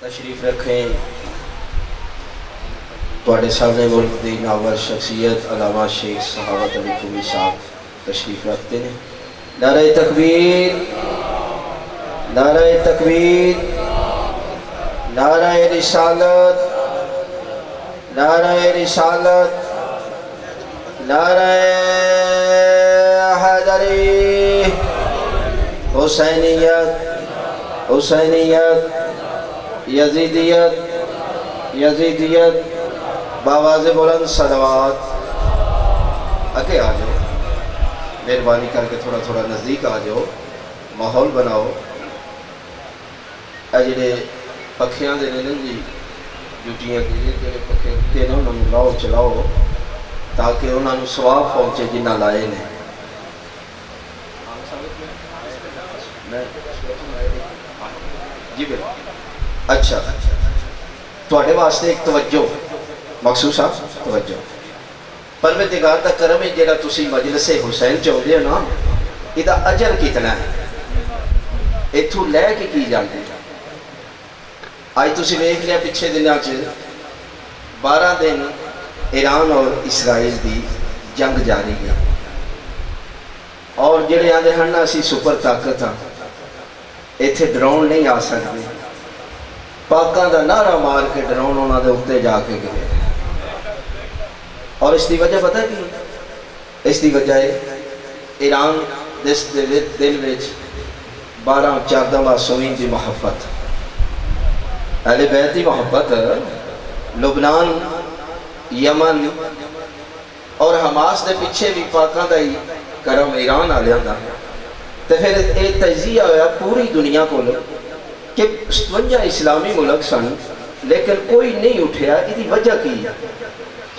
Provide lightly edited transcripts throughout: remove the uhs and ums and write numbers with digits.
تشریف رکھیں تواڈے سامنے ملک دی نامور شخصیت علامہ شیخ صحابت علی قمی صاحب تشریف رکھتے ہیں۔ نعرہ تکبیر، نعرہ تکبیر، نعرہ رسالت، نعرہ رسالت، نعرہ حیدری، حسینیت، حسینیت، یزیدیت، یزیدیت، باواز بلند صلوات۔ آگے آ جاؤ، مہربانی کر کے تھوڑا تھوڑا نزدیک آ جاؤ، ماحول بناؤ۔ اے جڑے پکھیاں دے نے جی ڈیوٹیاں کی جڑے پکھے کے نا انہوں نے لاؤ چلاؤ تاکہ انہوں نے ثواب پہنچے جنہ لائے نے۔ جی بالکل۔ اچھا، تواڈے واسطے ایک توجہ مقصود صاحب، توجہ۔ پروردگار دا کرم ہے جڑا تسی مجلس حسین چاہتے ہو نا، یہ اجر کتنا ہے اتھوں لے کے کی جاندی۔ آج تسی ویکھ لیا پچھے دنوں چ 12 دن ایران اور اسرائیل دی جنگ جاری ہے، اور جڑے آدھے ہیں نا اسی سپر طاقت ہاں، ایتھے ڈرون نہیں آ سکتے، پاکاں دا نعرہ مار کے ڈرون انہاں دے اوتے جا کے گرے۔ اور اس دی وجہ پتہ کی؟ اس دی وجہ ہے ایران دس دل وچ 12 14 معصومین دی محبت، اہل بیت دی محبت، لبنان، یمن اور حماس دے پیچھے بھی پاکاں دا ہی کرم ایران آلیاں دا۔ تو پھر ایک تجزیہ ہوا پوری دنیا کو کہ 57 اسلامی ملک سن لیکن کوئی نہیں اٹھیا، یہ وجہ کی؟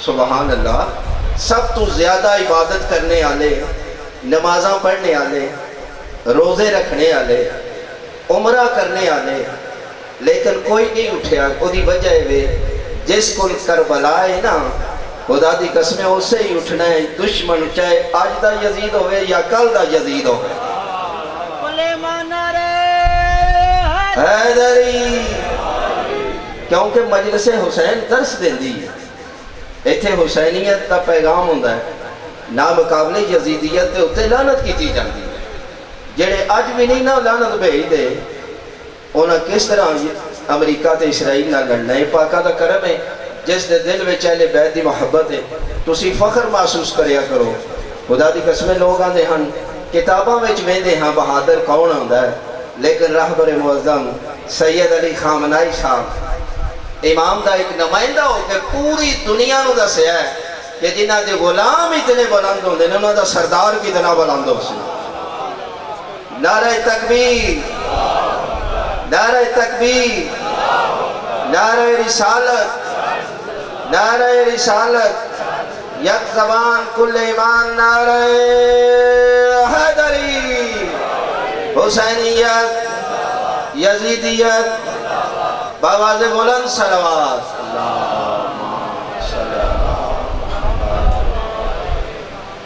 سبحان اللہ، سب تو زیادہ عبادت کرنے والے، نمازاں پڑھنے والے، روزے رکھنے والے، عمرہ کرنے والے، لیکن کوئی نہیں اٹھیا۔ وہی وجہ ہے جس کو کربلا ہے نا، خدا دی قسم اسے ہی اٹھنا ہے، دشمن چاہے آج دا یزید ہوئے یا کل دا یزید ہوئے۔ حیدری، کیونکہ مجلس حسین درس دیندی ہے، ایتھے حسینیت دا پیغام ہوندہ ہے، نامقابل یزیدیت دے اتے لعنت کیتی جاندی ہے۔ جڑے اج بھی نہیں نا لعنت بھیج دے، انہاں کس طرح امریکہ تے اسرائیل نہ لڑنا ہے؟ پاکاں دا کرم ہے جس دے دل وچ اہل بیت دی محبت ہے، تسی فخر محسوس کریا کرو۔ خدا دی قسم لوگ آندے ہن کتاباں وچ ویندے ہاں بہادر کون ہوندا ہے، لیکن رہبر معظم سید علی خامنائی صاحب امام دا ایک نمائندہ ہو کے پوری دنیا نو دسیا ہے کہ جنہ دے غلام اتنے بلند ہوندے نے انہاں دا سردار کتنا بلند ہو سی۔ نعرہ تکبیر، نعرہ تکبیر، نعرہ رسالت، نعرہ رسالت، یک زبان کل ایمان، نعرہ حیدری، حسینیت، یزیدیت، باواز بلند صلوات۔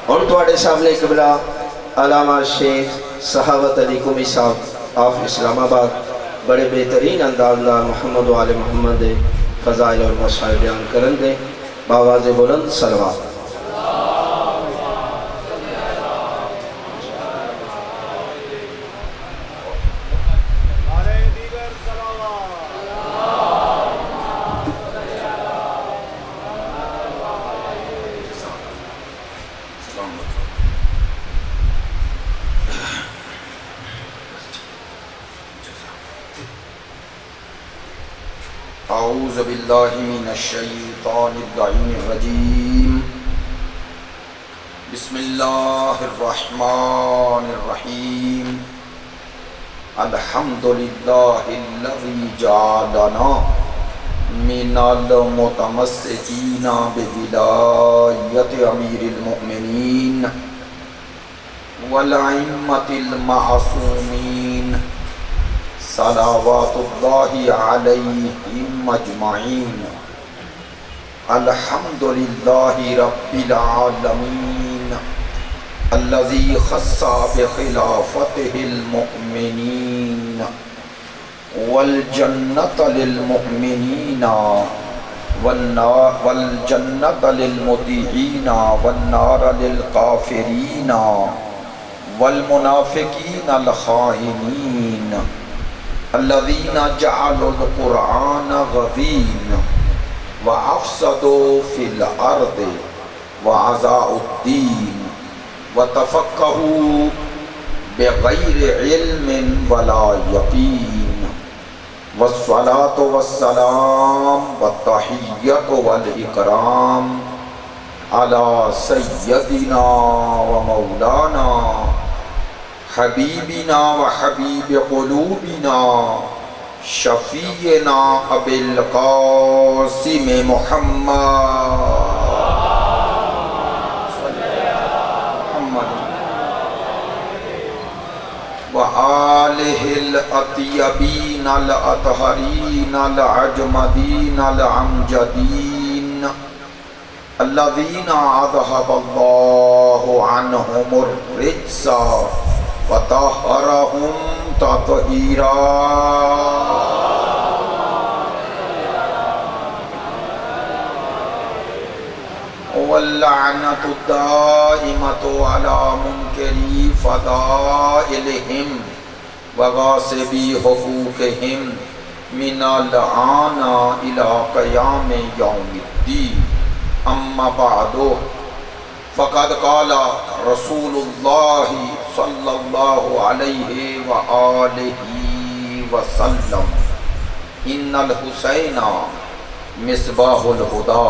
اور تواڈے سامنے قبلہ علامہ شیخ صحابت علی قمی صاحب آف اسلام آباد بڑے بہترین انداز محمد و آل محمد دے فضائل اور مسائل بیان کرن دے، باواز بلند صلوات۔ اعوذ باللہ من الشیطان اللعین الرجیم، بسم اللہ الرحمن الرحیم، الحمدللہ الذی جعلنا من المتمسکین بولایت امیر المؤمنین والائمۃ المعصومین صلوات اللہ علیہم اجمعین۔ الحمدللہ رب العالمین الذي خص بخلافته المؤمنين والجنت للمؤمنین والجنت للمطیعین والنار للکافرین والمنافقین الخائنین الذین جعلوا القرآن غضین وافسدوا فی الارض وعزاء الدین وتفقهوا بغیر علم ولا یقین والصلاة والسلام والتحیت والاکرام علی سیدنا ومولانا حبیبنا وحبیب قلوبنا شفیعنا ابی القاسم محمد وآلہ الأطیبین الأطہرین العجمدین العمجدین الذین اذہب اللہ عنہم الرجس وطہرہم تطہیرا واللعنة الدائمة على منكري فضائلهم وغاصبي حقوقهم من الآن إلى قيام يوم الدين أما بعد فقد قال رسول الله صلى الله عليه وآله وسلم إن الحسين مصباح الهدى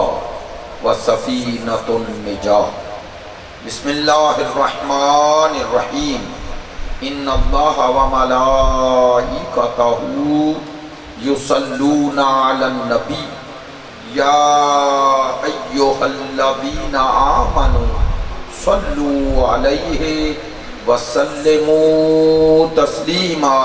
وسفینۃ النجاة بسم اللہ الرحمن الرحیم ان اللہ وملائکتہ یصلون علی النبی یا ایہا الذین آمنوا صلوا علیہ وسلموا تسلیما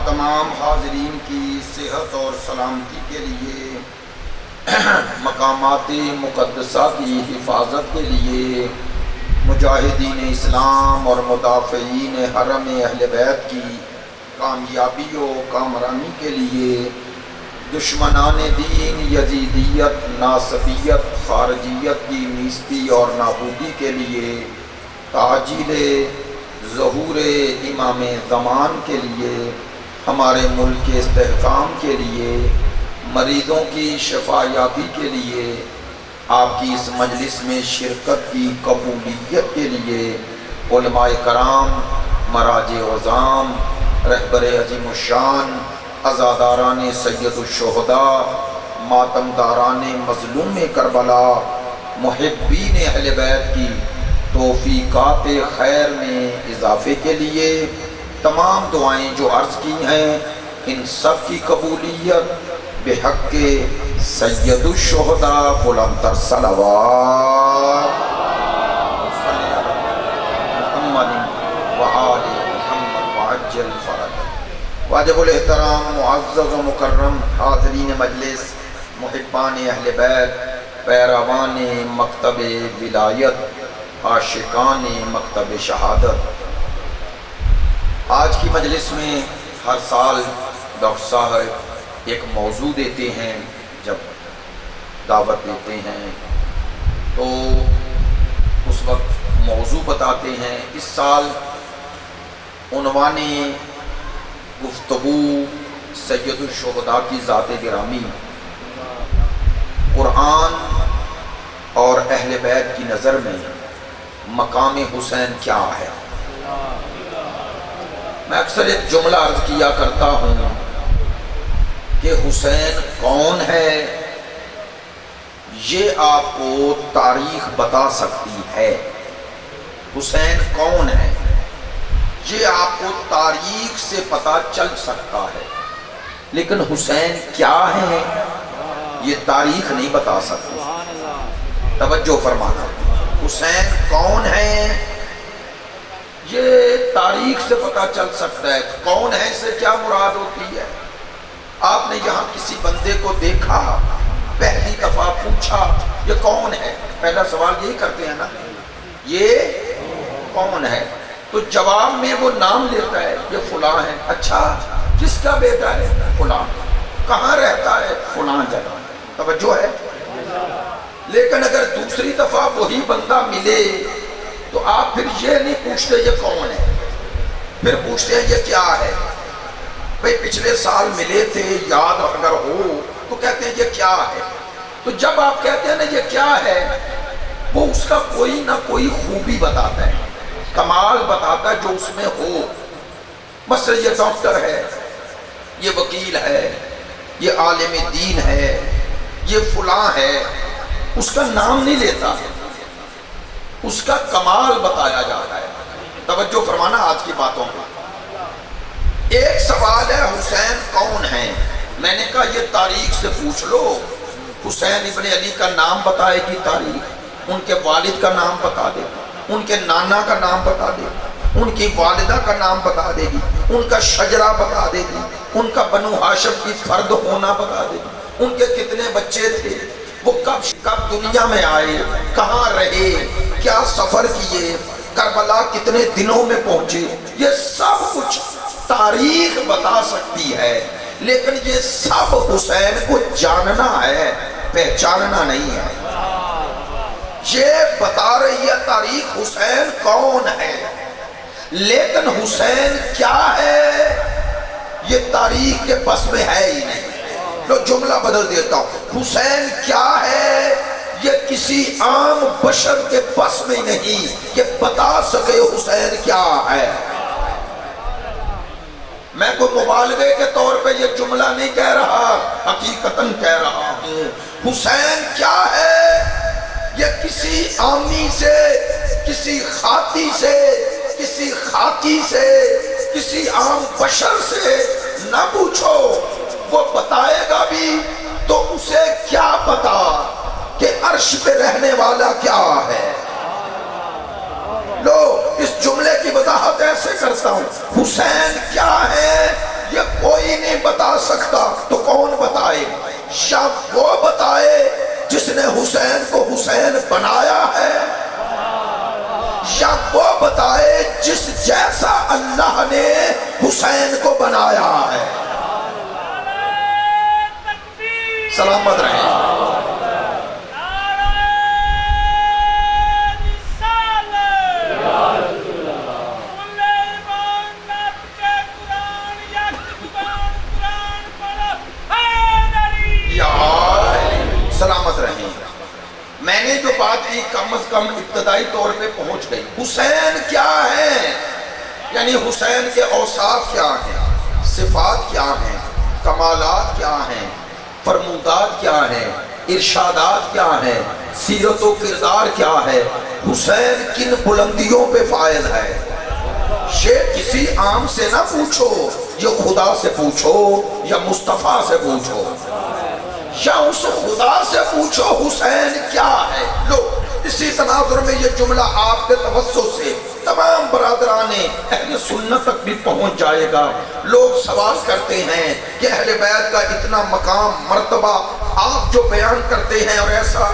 تمام حاضرین کی صحت اور سلامتی کے لیے مقامات مقدسہ کی حفاظت کے لیے مجاہدین اسلام اور مدافعین حرم اہل بیت کی کامیابی و کامرانی کے لیے دشمنان دین یزیدیت ناصبیت خارجیت کی نیستی اور نابودی کے لیے تعجیل ظہور امام زمان کے لیے ہمارے ملک کے استحکام کے لیے مریضوں کی شفا یابی کے لیے آپ کی اس مجلس میں شرکت کی قبولیت کے لیے علماء کرام مراجع عظام رہبر عظیم الشان عزاداران سید الشہداء ماتمداران مظلوم کربلا محبین اہل بیت کی توفیقات خیر میں اضافے کے لیے تمام دعائیں جو عرض کی ہیں ان سب کی قبولیت بحق سید الشہداء بلندتر صلوات محمد وآل محمد وعجل فرج واجب الاحترام معزز و مکرم حاضرین مجلس محبان اہل بیت پیروان مکتب ولایت عاشقان مکتب شہادت آج کی مجلس میں ہر سال ڈاکٹر صاحب ایک موضوع دیتے ہیں جب دعوت دیتے ہیں تو اس وقت موضوع بتاتے ہیں اس سال عنوان گفتگو سید الشہداء کی ذات گرامی قرآن اور اہل بیت کی نظر میں مقام حسین کیا ہے۔ میں اکثر ایک جملہ عرض کیا کرتا ہوں کہ حسین کون ہے یہ آپ کو تاریخ بتا سکتی ہے۔ حسین کون ہے یہ آپ کو تاریخ سے پتہ چل سکتا ہے، لیکن حسین کیا ہے یہ تاریخ نہیں بتا سکتی۔ توجہ فرمانا، حسین کون ہے یہ تاریخ سے پتہ چل سکتا ہے، کون ہے اس سے کیا مراد ہوتی ہے۔ آپ نے یہاں کسی بندے کو دیکھا، پہلی دفعہ پوچھا یہ کون ہے، پہلا سوال یہی کرتے ہیں نا، یہ کون ہے؟ تو جواب میں وہ نام لیتا ہے، یہ فلاں ہے۔ اچھا کس کا بیٹا ہے؟ فلاں۔ کہاں رہتا ہے؟ فلاں جگہ۔ توجہ ہے؟ لیکن اگر دوسری دفعہ وہی بندہ ملے تو آپ پھر یہ نہیں پوچھتے یہ کون ہے، پھر پوچھتے ہیں یہ کیا ہے۔ بھئی پچھلے سال ملے تھے، یاد اگر ہو تو کہتے ہیں یہ کیا ہے۔ تو جب آپ کہتے ہیں نا یہ کیا ہے، وہ اس کا کوئی نہ کوئی خوبی بتاتا ہے، کمال بتاتا ہے جو اس میں ہو۔ مثلا یہ ڈاکٹر ہے، یہ وکیل ہے، یہ عالم دین ہے، یہ فلاں ہے، اس کا نام نہیں لیتا، اس کا کمال بتایا جاتا ہے۔ توجہ فرمانا آج کی باتوں کا۔ ایک سوال ہے حسین کون ہیں؟ میں نے کہا یہ تاریخ سے پوچھ لو، حسین ابن علی کا نام بتائے گی تاریخ، ان کے والد کا نام بتا دے گی، ان کے نانا کا نام بتا دے گی، ان کی والدہ کا نام بتا دے گی، ان کا شجرہ بتا دے گی، ان کا بنو ہاشم کی فرد ہونا بتا دے گی، ان کے کتنے بچے تھے، وہ کب دنیا میں آئے، کہاں رہے، کیا سفر کیے، کربلا کتنے دنوں میں پہنچے، یہ سب کچھ تاریخ بتا سکتی ہے، لیکن یہ سب حسین کو جاننا ہے، پہچاننا نہیں ہے۔ یہ بتا رہی ہے تاریخ حسین کون ہے، لیکن حسین کیا ہے یہ تاریخ کے بس میں ہے ہی نہیں۔ لو جملہ بدل دیتا ہوں، حسین کیا ہے یہ کسی عام بشر کے بس میں نہیں کہ بتا سکے حسین کیا ہے۔ میں کوئی مبالغے کے طور پہ یہ جملہ نہیں کہہ رہا، حقیقتاً کہہ رہا ہوں حسین کیا ہے یہ کسی عامی سے، کسی خاطی سے، کسی خاکی سے، کسی عام بشر سے نہ پوچھو، وہ بتائے گا بھی تو اسے کیا پتا کہ عرش پہ رہنے والا کیا ہے۔ لو اس جملے کی وضاحت ایسے کرتا ہوں، حسین کیا ہے یہ کوئی نہیں بتا سکتا، تو کون بتائے؟ شاید وہ بتائے جس نے حسین کو حسین بنایا ہے، یا وہ بتائے جس جیسا اللہ نے حسین کو بنایا ہے۔ سلامت رہیں۔ سلامت رہیں۔ میں نے جو بات کی کم از کم ابتدائی طور پہ پہنچ گئی۔ حسین کیا ہے، یعنی حسین کے اوصاف کیا ہیں، صفات کیا ہیں، کمالات کیا ہیں، فرمودات کیا ہیں، ارشادات کیا ہیں، سیرت و کردار کیا ہے، حسین کن بلندیوں پہ فائز ہے۔ یہ کسی عام سے نہ پوچھو، یہ خدا سے پوچھو یا مصطفیٰ سے پوچھو، یا اس خدا سے پوچھو حسین کیا ہے۔ لو اسی تناظر میں یہ جملہ آپ کے توسط سے تمام برادران اہل سنت تک بھی پہنچ جائے گا۔ لوگ سوال کرتے ہیں کہ اہل بیت کا اتنا مقام مرتبہ آپ جو بیان کرتے ہیں اور ایسا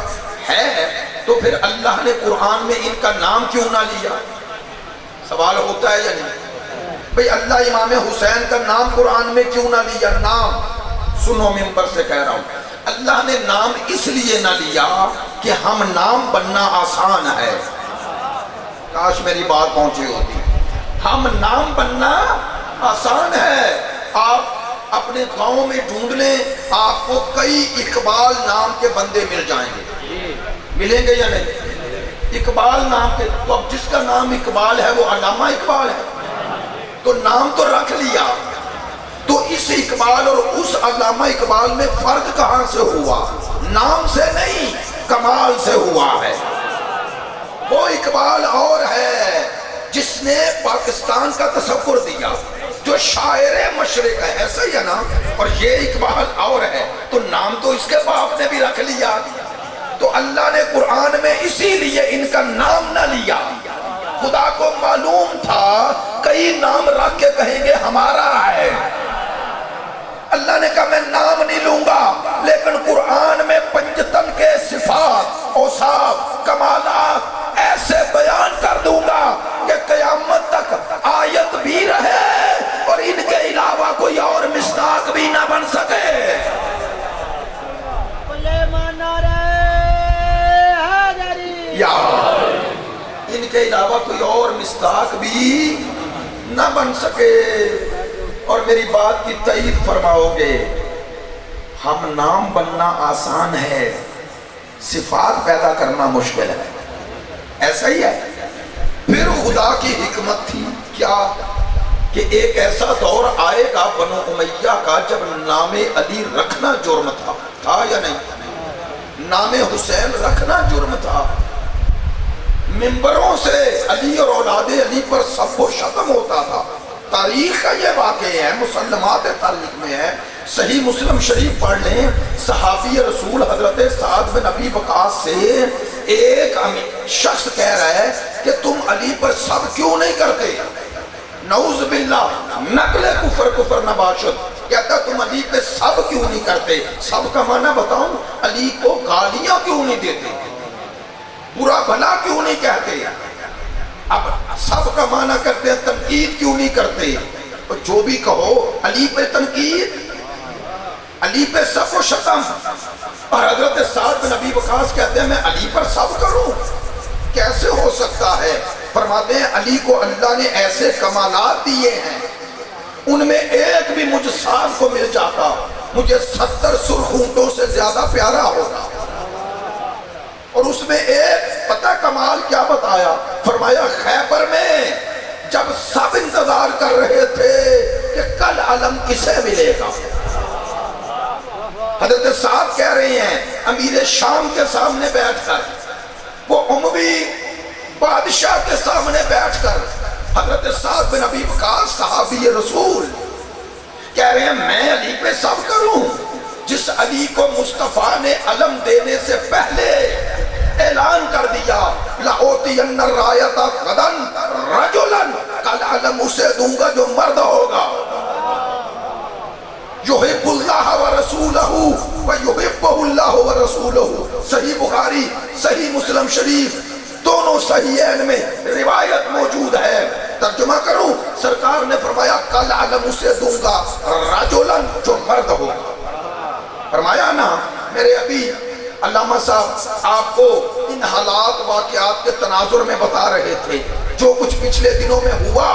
ہے تو پھر اللہ نے قرآن میں ان کا نام کیوں نہ لیا؟ سوال ہوتا ہے یا نہیں؟ بھئی اللہ امام حسین کا نام قرآن میں کیوں نہ لیا؟ نام سنو، ممبر سے کہہ رہا ہوں، اللہ نے نام اس لیے نہ لیا کہ ہم نام بننا آسان ہے۔ کاش میری بات پہنچی ہوتی۔ ہم نام بننا آسان ہے، آپ اپنے گاؤں میں ڈھونڈ لیں، آپ کو کئی اقبال نام کے بندے مل جائیں گے، ملیں گے یا نہیں؟ اقبال نام کے، تو اب جس کا نام اقبال ہے وہ علامہ اقبال ہے، تو نام تو رکھ لیا، تو اس اقبال اور اس علامہ اقبال میں فرق کہاں سے ہوا؟ نام سے نہیں، کمال سے ہوا ہے۔ وہ اقبال اور ہے جس نے پاکستان کا تصور دیا، جو شاعر مشرق ہے، ایسا ہی ہے نا، اور یہ اقبال اور ہے، تو نام تو اس کے باپ نے بھی رکھ لیا۔ تو اللہ نے قرآن میں اسی لیے ان کا نام نہ لیا، خدا کو معلوم تھا کئی نام رکھ کے کہیں گے ہمارا ہے، اللہ نے کہا میں نام نہیں لوں گا، لیکن قرآن میں پنجتن کے صفات، اوصاف، کمالات ایسے بیان کر دوں گا کہ قیامت تک آیت بھی رہے اور ان کے علاوہ کوئی اور مصداق بھی نہ بن سکے۔ یا ان کے علاوہ کوئی اور مصداق بھی نہ بن سکے۔ اور میری بات کی تائید فرماؤ گے، ہم نام بننا آسان ہے، صفات پیدا کرنا مشکل ہے، ایسا ہی ہے۔ پھر خدا کی حکمت تھی کیا کہ ایک ایسا دور آئے گا بنو امیہ کا جب نام علی رکھنا جرم تھا یا نہیں؟ نام حسین رکھنا جرم تھا۔ ممبروں سے علی اور اولاد علی پر سب و شتم ہوتا تھا۔ تاریخ کا یہ واقعہ ہے، مسلمات تاریخ میں ہے۔ صحیح مسلم شریف پڑھ لیں، صحابی رسول حضرت سعد بن ابی وقاص سے ایک شخص کہہ رہا ہے کہ تم علی پر سب کیوں نہیں کرتے؟ نعوذ باللہ، نقل کفر نباشد، کہتا تم علی پہ سب کیوں نہیں کرتے؟ سب کا معنی بتاؤں، علی کو گالیاں کیوں نہیں دیتے؟ برا بھلا کیوں نہیں کہتے؟ اب سب کا معنی کرتے ہیں، تنقید کیوں نہیں کرتے؟ اور جو بھی کہو، علی پہ تنقید، علی پہ سب و شتم۔ اور حضرت سعد بن ابی وقاص کہتے ہیں میں علی پر سب کروں، کیسے ہو سکتا ہے؟ فرماتے ہیں علی کو اللہ نے ایسے کمالات دیے ہیں، ان میں ایک بھی مجھ سعد کو مل جاتا مجھے 70 سرخ اونٹوں سے زیادہ پیارا ہوگا۔ اور اس میں ایک پتہ کمال کیا بتایا؟ فرمایا خیبر میں جب سب انتظار کر رہے تھے کہ کل علم کسے ملے گا، حضرت سعد کہہ رہے ہیں امیر شام کے سامنے بیٹھ کر، وہ اموی بادشاہ کے سامنے بیٹھ کر، حضرت سعد بن ابی وقاص صحابی رسول کہہ رہے ہیں میں علی پہ سب کروں جس علی کو مصطفیٰ نے علم دینے سے پہلے اعلان کر دیا لَأُوتِيَنَّ الرَّایَةَ غَدًا رَجُلًا، کل علم اسے دوں گا جو مرد ہوگا، یحب اللہ ورسولہ ویحبہ اللہ ورسولہ۔ صحیح بخاری صحیح مسلم شریف دونوں صحیحین میں روایت موجود ہے۔ ترجمہ کروں، سرکار نے فرمایا کل علم اسے دوں گا رجلن، جو مرد ہوگا۔ فرمایا نا میرے ابھی علامہ صاحب آپ کو ان حالات واقعات کے تناظر میں بتا رہے تھے جو کچھ پچھلے دنوں میں ہوا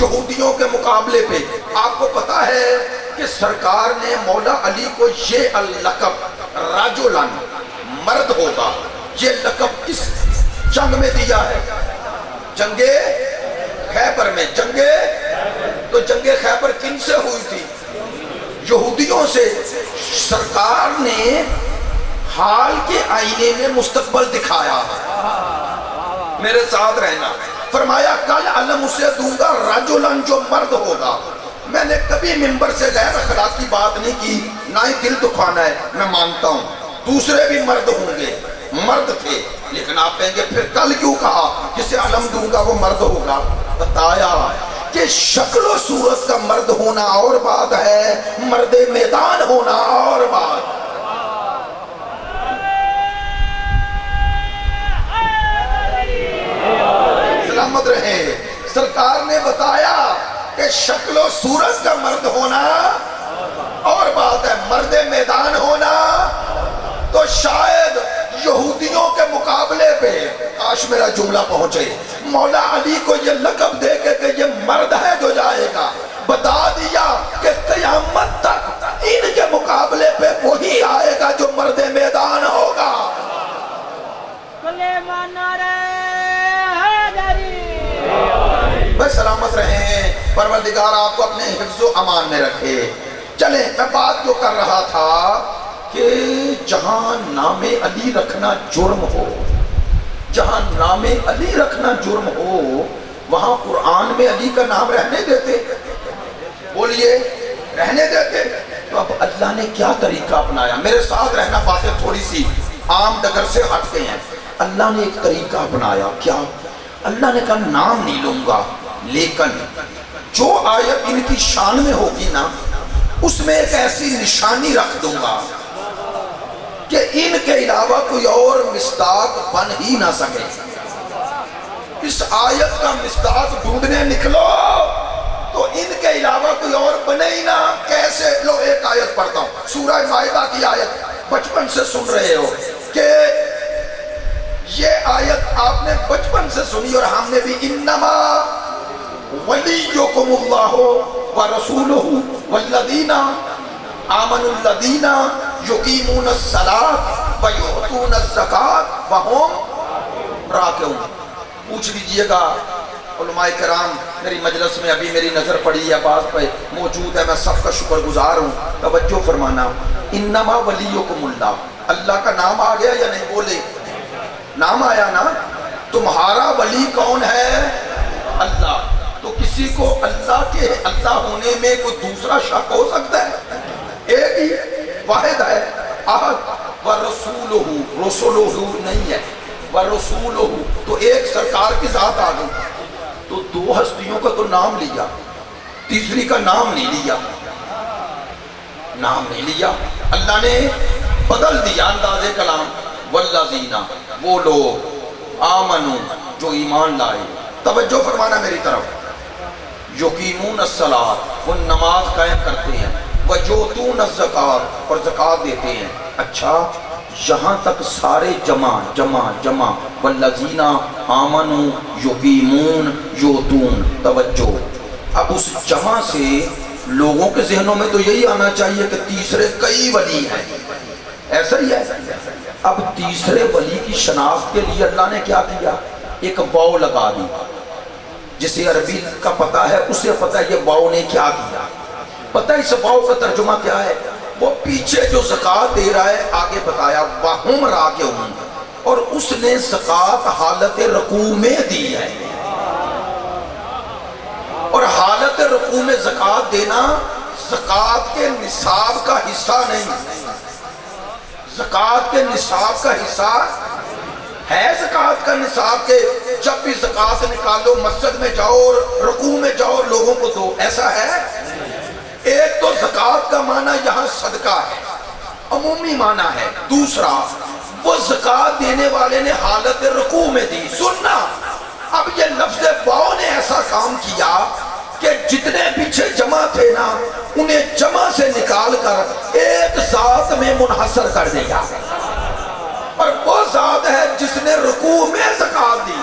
یہودیوں کے مقابلے پہ۔ آپ کو پتا ہے کہ سرکار نے مولا علی کو یہ لقب رجلن، مرد ہوگا، یہ لقب کس جنگ میں دیا ہے؟ جنگ خیبر میں۔ تو جنگ خیبر کن سے ہوئی تھی؟ یہودیوں سے۔ سرکار نے حال کے آئینے میں مستقبل دکھایا، میرے ساتھ رہنا۔ فرمایا کل علم اسے دوں گا رجلن، جو مرد ہوگا۔ میں نے کبھی ممبر سے غیر اخلاقی بات نہیں کی، نہ ہی دل دکھانا ہے، میں مانتا ہوں دوسرے بھی مرد ہوں گے، مرد تھے، لیکن آپ کہیں گے پھر کل کیوں کہا جسے علم دوں گا وہ مرد ہوگا؟ بتایا کہ شکل و صورت کا مرد ہونا اور بات ہے، مرد میدان ہونا اور بات۔ سلامت رہے۔ سرکار نے بتایا کہ شکل و صورت کا مرد ہونا اور بات ہے، مرد میدان ہونا۔ تو شاید یہودیوں کے مقابلے پہ، کاش میرا جملہ پہنچے، مولا علی کو یہ لقب دے کے کہ یہ مرد ہے جو جائے گا، بتا دیا کہ قیامت تک ان کے مقابلے پہ وہی آئے گا جو مرد میدان ہوگا۔ بس سلامت رہیں، پروردگار آپ کو اپنے حفظ و امان میں رکھے۔ چلیں، میں بات جو کر رہا تھا کہ جہاں نام علی رکھنا جرم ہو، جہاں نام علی رکھنا جرم ہو، وہاں قرآن میں علی کا نام رہنے دیتے؟ بولیے، رہنے دیتے؟ تو اب اللہ نے کیا طریقہ اپنایا؟ میرے ساتھ رہنا، باتیں تھوڑی سی عام ڈگر سے ہٹ کے ہیں۔ اللہ نے ایک طریقہ اپنایا، کیا؟ اللہ نے کہا نام نہیں لوں گا، لیکن جو آیت ان کی شان میں ہوگی نا، اس میں ایک ایسی نشانی رکھ دوں گا کہ ان کے علاوہ کوئی اور مصداق بن ہی نہ سکے۔ اس آیت کا مصداق ڈھونڈنے نکلو تو ان کے علاوہ کوئی اور بنے ہی نہ. کیسے؟ لو ایک آیت پڑھتا ہوں، سورہ مائدہ کی آیت، بچپن سے سن رہے ہو کہ یہ آیت آپ نے بچپن سے سنی، اور ہم نے بھی انما ولیکم اللہ ورسولہ والذین آمنوا الذین یقیمون الصلاۃ ویؤتون الزکاۃ وہم راکعون. پوچھ لیجئے گا علماء کرام، میری مجلس میں ابھی میری نظر پڑی ہے، بعض پہ موجود ہے، میں سب کا شکر گزار ہوں. توجہ فرمانا، انما ولیکم اللہ، اللہ کا نام آ گیا یا نہیں؟ بولے نام آیا نا. تمہارا ولی کون ہے؟ اللہ. تو کسی کو اللہ کے اللہ ہونے میں کوئی دوسرا شک ہو سکتا ہے؟ ایک ہی واحد ہے، احد. ورسولہ، رسولہ نہیں ہے، ورسولہ تو ایک سرکار کی ذات آ گئی. تو دو ہستیوں کا تو نام لیا، تیسری کا نام نہیں لیا. نام نہیں لیا، اللہ نے بدل دیا انداز کلام. والذین، وہ لوگ، آمنو، جو ایمان لائے. توجہ فرمانا میری طرف. یقیمون الصلاۃ، وہ نماز قائم کرتے ہیں. ویؤتون الزکاۃ، اور زکوٰۃ دیتے ہیں. اچھا، یہاں تک سارے جمع. والذین آمنوا یقیمون یؤتون. توجہ، اب اس جمع سے لوگوں کے ذہنوں میں تو یہی آنا چاہیے کہ تیسرے کئی ولی ہیں. ایسا ہی ہے. اب تیسرے ولی کی شناخت کے لیے اللہ نے کیا کیا؟ ایک واو لگا دی. جسے عربی کا پتہ ہے اسے پتہ ہے یہ واو نے کیا کیا. پتہ ہے اس واو کا ترجمہ کیا ہے؟ وہ پیچھے جو زکوٰۃ دے رہا ہے آگے بتایا وَهُمْ رَاكِعُونَ، اور اس نے زکوٰۃ حالت رکوع میں دی ہے. اور حالت رکوع میں زکوٰۃ دینا زکوٰۃ کے نصاب کا حصہ نہیں. زکوٰۃ کے نصاب کا حصہ ہے. زکوٰۃ کا نصاب کے جب بھی زکوٰۃ نکالو مسجد میں جاؤ اور رکوع میں جاؤ اور لوگوں کو دو، ایسا ہے؟ ایک تو زکوٰۃ کا معنی یہاں صدقہ ہے، عمومی معنی ہے. دوسرا، وہ زکوٰۃ دینے والے نے حالت رکوع میں دی. سننا، اب یہ لفظ واو نے ایسا کام کیا کہ جتنے پیچھے جمع تھے نا انہیں جمع سے نکال کر ایک ذات میں منحصر کر دیا. اور وہ ذات ہے جس نے رکوع میں زکوٰۃ دی.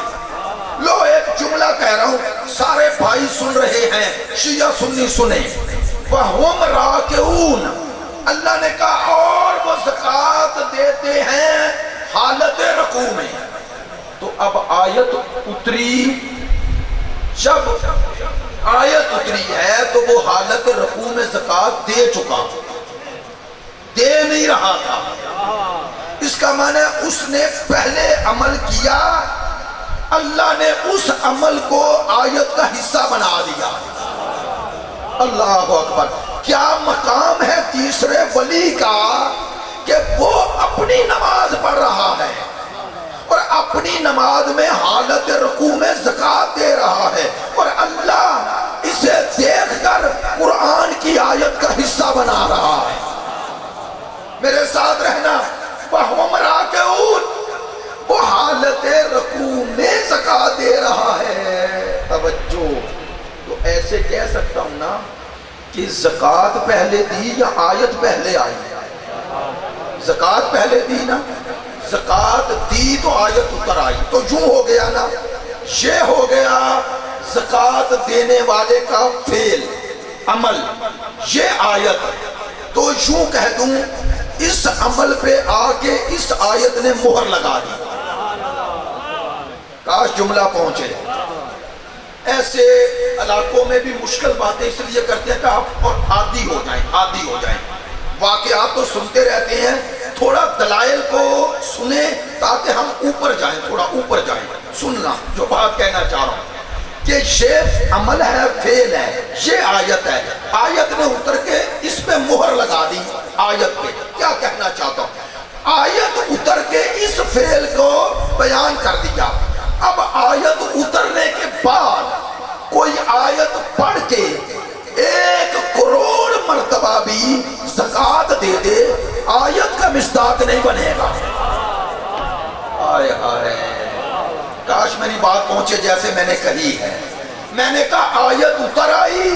لو ایک جملہ کہہ رہا ہوں، سارے بھائی سن رہے ہیں، شیعہ سنی سنیں. وَهُمْ رَاكِعُونَ، اللہ نے کہا اور وہ زکوٰۃ دیتے ہیں حالت رکوع میں. تو اب آیت اتری، جب آیت اتری ہے تو وہ حالت رکوع میں زکوٰۃ دے چکا، دے نہیں رہا تھا. اس کا معنی اس نے پہلے عمل کیا، اللہ نے اس عمل کو آیت کا حصہ بنا دیا. اللہ اکبر. کیا مقام ہے تیسرے ولی کا کہ وہ اپنی نماز پڑھ رہا ہے اور اپنی نماز میں حالت رکوع میں زکوٰۃ دے رہا ہے، اور اللہ اسے دیکھ کر قرآن کی آیت کا حصہ بنا رہا ہے. میرے ساتھ رہنا. وَهُمْ رَاكِعُونَ، وہ حالت رکوع میں زکوٰۃ دے رہا ہے. توجہ. تو ایسے کہہ سکتا ہوں نا کہ زکوٰۃ پہلے دی یا آیت پہلے آئی؟ زکوٰۃ پہلے دی نا، زکوٰۃ دی تو آیت اتر آئی. تو یوں ہو گیا نا، یہ ہو گیا زکوٰۃ دینے والے کا فعل، عمل، یہ آیت. تو یوں کہہ دوں اس عمل پہ آ کے اس آیت نے مہر لگا دی. کاش جملہ پہنچے. ایسے علاقوں میں بھی مشکل باتیں اس لیے کرتے ہیں کہ آپ اور عادی ہو جائیں. واقعات تو سنتے رہتے ہیں، تھوڑا دلائل کو سنیں تاکہ ہم اوپر جائیں، تھوڑا اوپر جائیں. سننا جو بات کہنا چاہ رہا ہوں کہ یہ عمل ہے، فعل ہے، یہ آیت ہے. آیت نے اتر کے اس پہ مہر لگا دی. آیت پہ کیا کہنا چاہتا ہوں؟ آیت اتر کے اس فعل کو بیان کر دیا. اب آیت اترنے کے بعد کوئی آیت پڑھ کے 1 کروڑ مرتبہ بھی زکوٰۃ دے دے، آیت کا مصداق نہیں بنے گا. آئے آئے. کاش میری بات پہنچے جیسے میں نے کہی ہے. میں نے کہا آیت اتر آئی,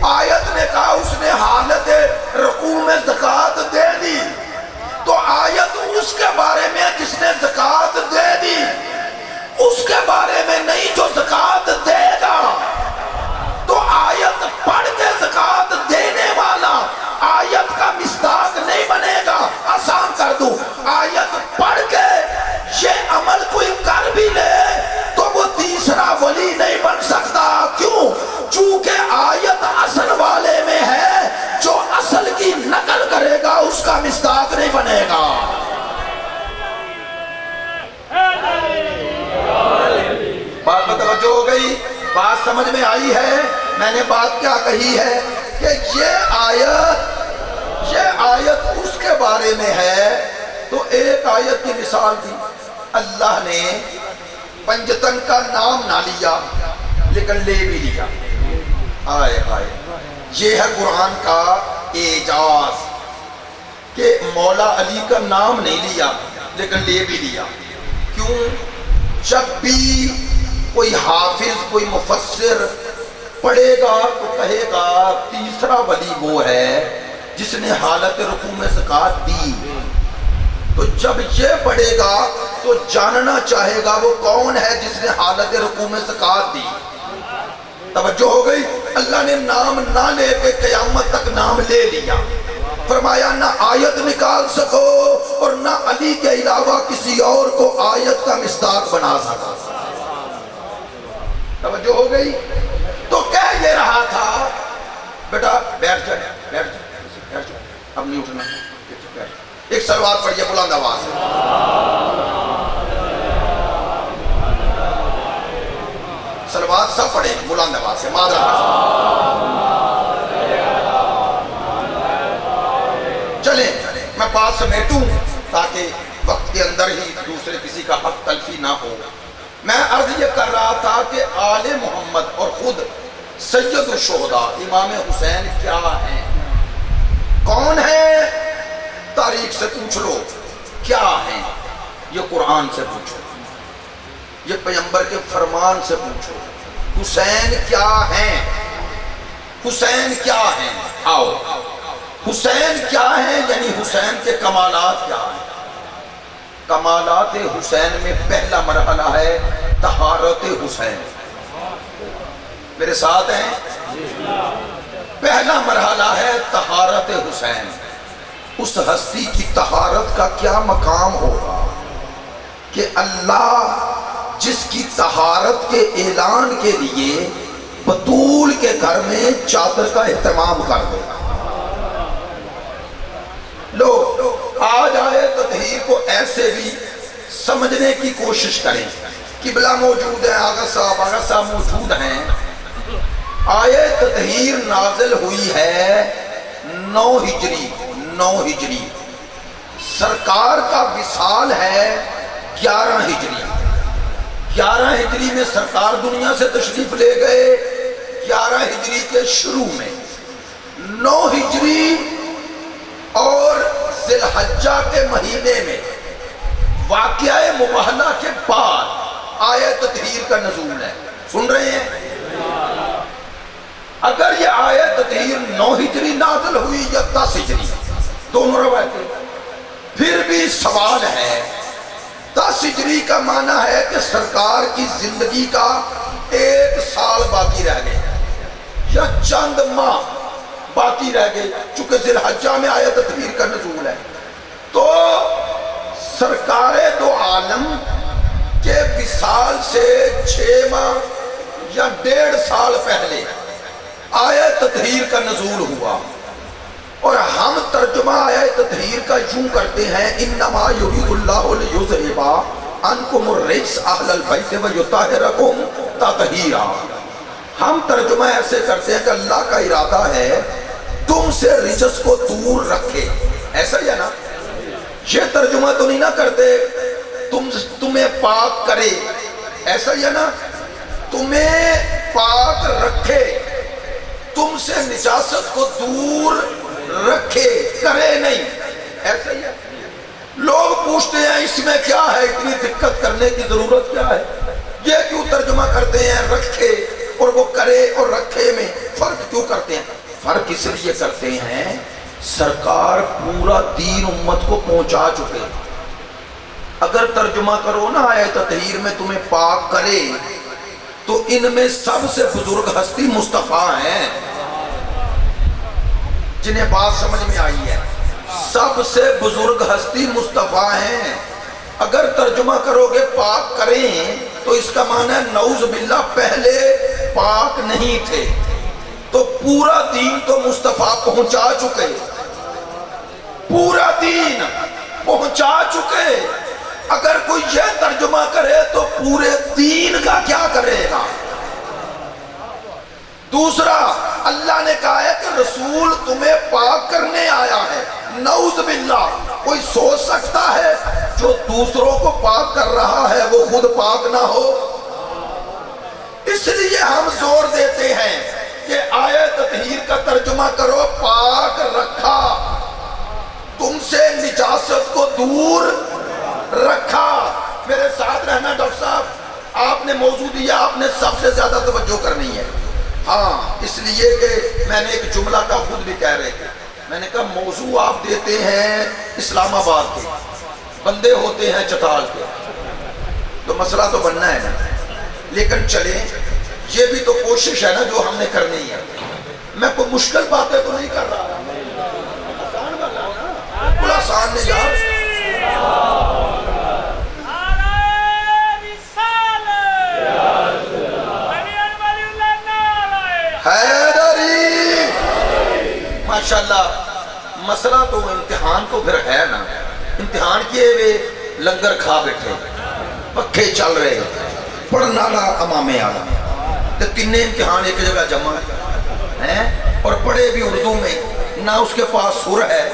آیت نے کہا اس نے حالت رکوع میں زکوٰۃ دے دی, تو آیت اس کے بارے میں جس نے زکوٰۃ دے دی, اس کے بارے میں نہیں جو زکوٰۃ دے گا. تو آیت پڑھ کے زکوٰۃ دینے والا آیت کا مصداق نہیں بنے گا. آسان کر دوں, آیت پڑھ کے یہ عمل کوئی کر بھی لے تو وہ تیسرا ولی نہیں بن سکتا. کیوں؟ چونکہ آیت اصل والے میں ہے, جو اصل کی نقل کرے گا اس کا مصداق نہیں بنے گا. بات متوجہ ہو گئی؟ بات سمجھ میں آئی ہے؟ میں نے بات کیا کہی ہے کہ یہ آیت اس کے بارے میں ہے. تو ایک آیت کی مثال دی, اللہ نے پنجتن کا نام نہ لیا لیکن لے بھی لیا. آئے آئے, یہ ہے قرآن کا اعجاز کہ مولا علی کا نام نہیں لیا لیکن لے بھی لیا. کیوں؟ جب بھی کوئی حافظ, کوئی مفسر پڑھے گا تو کہے گا تیسرا ولی وہ ہے جس نے حالت رکوع میں زکوٰۃ دی. تو جب یہ پڑھے گا تو جاننا چاہے گا وہ کون ہے جس نے حالت رکوع میں زکوٰۃ دی. توجہ ہو گئی؟ اللہ نے نام نہ لے کے قیامت تک نام لے لیا. فرمایا نہ آیت نکال سکو اور نہ علی کے علاوہ کسی اور کو آیت کا مصداق بنا سکا. توجہ ہو گئی؟ تو کہہ یہ رہا تھا بیٹا بیٹھ جائے, بیٹھ جائے, اب نہیں اٹھنا. ایک سلوات پڑھیے بلند آواز سے. سلوات سب پڑھیں بلند آواز سے, معذرت. چلیں میں بات سمیٹوں تاکہ وقت کے اندر ہی دوسرے کسی کا حق تلفی نہ ہو. میں عرض یہ کر رہا تھا کہ آل محمد اور خود سید الشہداء امام حسین کیا ہیں, کون ہیں؟ تاریخ سے پوچھ لو کیا ہیں, یہ قرآن سے پوچھو, یہ پیغمبر کے فرمان سے پوچھو. حسین کیا ہیں؟ حسین کیا ہیں؟ آؤ, حسین کیا ہیں یعنی حسین کے کمالات کیا ہیں؟ کمالات حسین میں پہلا مرحلہ ہے طہارت حسین. میرے ساتھ ہیں؟ پہلا مرحلہ ہے طہارت حسین. اس ہستی کی طہارت کا کیا مقام ہوگا کہ اللہ جس کی طہارت کے اعلان کے لیے بطول کے گھر میں چادر کا اہتمام کر دے. لوگ آج آئے تطہیر کو ایسے بھی سمجھنے کی کوشش کریں. قبلہ موجود ہے, آغا صاحب موجود ہیں. آیے تطہیر نازل ہوئی ہے 9 ہجری. سرکار کا وصال ہے 11 ہجری. 11 ہجری میں سرکار دنیا سے تشریف لے گئے. 11 ہجری کے شروع میں 9 ہجری اور ذی الحجہ کے مہینے میں واقعہ مباہلہ کے بعد آیت تطہیر کا نزول ہے. سن رہے ہیں؟ اگر یہ آیت تطہیر 9 ہجری نازل ہوئی یا 10 ہجری, دونوں روایتیں, پھر بھی سوال ہے. 10 ہجری کا معنی ہے کہ سرکار کی زندگی کا 1 سال باقی رہ گیا یا چند ماہ باقی رہ گئے, چونکہ ذی الحجہ میں آیت تطہیر کا نزول ہے. تو سرکار دو عالم کے وصال سے 6 ماہ یا 1.5 سال پہلے آیت تطہیر کا نزول ہوا. اور ہم ترجمہ آیت تطہیر کا یوں کرتے ہیں انما یرید اللہ لیذھب عنکم الرجس اہل البیت ویطہرکم تطہیرا. ہم ترجمہ ایسے کرتے ہیں کہ اللہ کا ارادہ ہے تم سے رجس کو دور رکھے. ایسا ہی ہے نا؟ یہ ترجمہ تو نہیں نہ کرتے تمہیں پاک کرے. ایسا ہی ہے نا؟ تمہیں پاک رکھے, تم سے نجاست کو دور رکھے, کرے نہیں. ایسا ہی ہے. لوگ پوچھتے ہیں اس میں کیا ہے, اتنی دقت کرنے کی ضرورت کیا ہے؟ یہ کیوں ترجمہ کرتے ہیں رکھے اور وہ کرے اور رکھے میں فرق کیوں کرتے ہیں؟ فرق اس لیے کرتے ہیں سرکار پورا دین امت کو پہنچا چکے. اگر ترجمہ کرو نا آیت تطہیر میں تمہیں پاک کرے تو ان میں سب سے بزرگ ہستی مصطفیٰ ہیں. جنہیں بات سمجھ میں آئی ہے سب سے بزرگ ہستی مصطفیٰ ہیں. اگر ترجمہ کرو گے پاک کریں تو اس کا معنی ہے نعوذ باللہ پہلے پاک نہیں تھے. تو پورا دین تو مصطفیٰ پہنچا چکے, پورا دین پہنچا چکے. اگر کوئی یہ ترجمہ کرے تو پورے دین کا کیا کرے گا؟ دوسرا اللہ نے کہا ہے کہ رسول تمہیں پاک کرنے آیا ہے. نعوذ باللہ کوئی سوچ سکتا ہے جو دوسروں کو پاک کر رہا ہے وہ خود پاک نہ ہو؟ اس لیے ہم زور دیتے ہیں کہ آیت تطہیر کا ترجمہ کرو پاک رکھا, تم سے نجاست کو دور رکھا. میرے ساتھ رہنا ڈاکٹر صاحب, آپ نے موضوع دیا, آپ نے سب سے زیادہ توجہ کرنی ہے. ہاں اس لیے کہ میں نے ایک جملہ کا خود بھی کہہ رہے تھے, میں نے کہا موضوع آپ دیتے ہیں اسلام آباد کے, بندے ہوتے ہیں چتال کے, تو مسئلہ تو بننا ہے نا. لیکن چلیں یہ بھی تو کوشش ہے نا جو ہم نے کرنی ہے. میں کوئی مشکل باتیں تو نہیں کر رہا, آسان بات ہے نا, بڑا آسان نہیں یار. ماشاءاللہ مسئلہ تو امتحان تو پھر ہے نا. امتحان کیے ہوئے لنگر کھا بیٹھے, پکھے چل رہے, پڑھنا لا امام اعظم, تو تین امتحان ایک جگہ جمع ہیں اور پڑھے بھی اردو میں. نہ اس کے پاس سر ہے,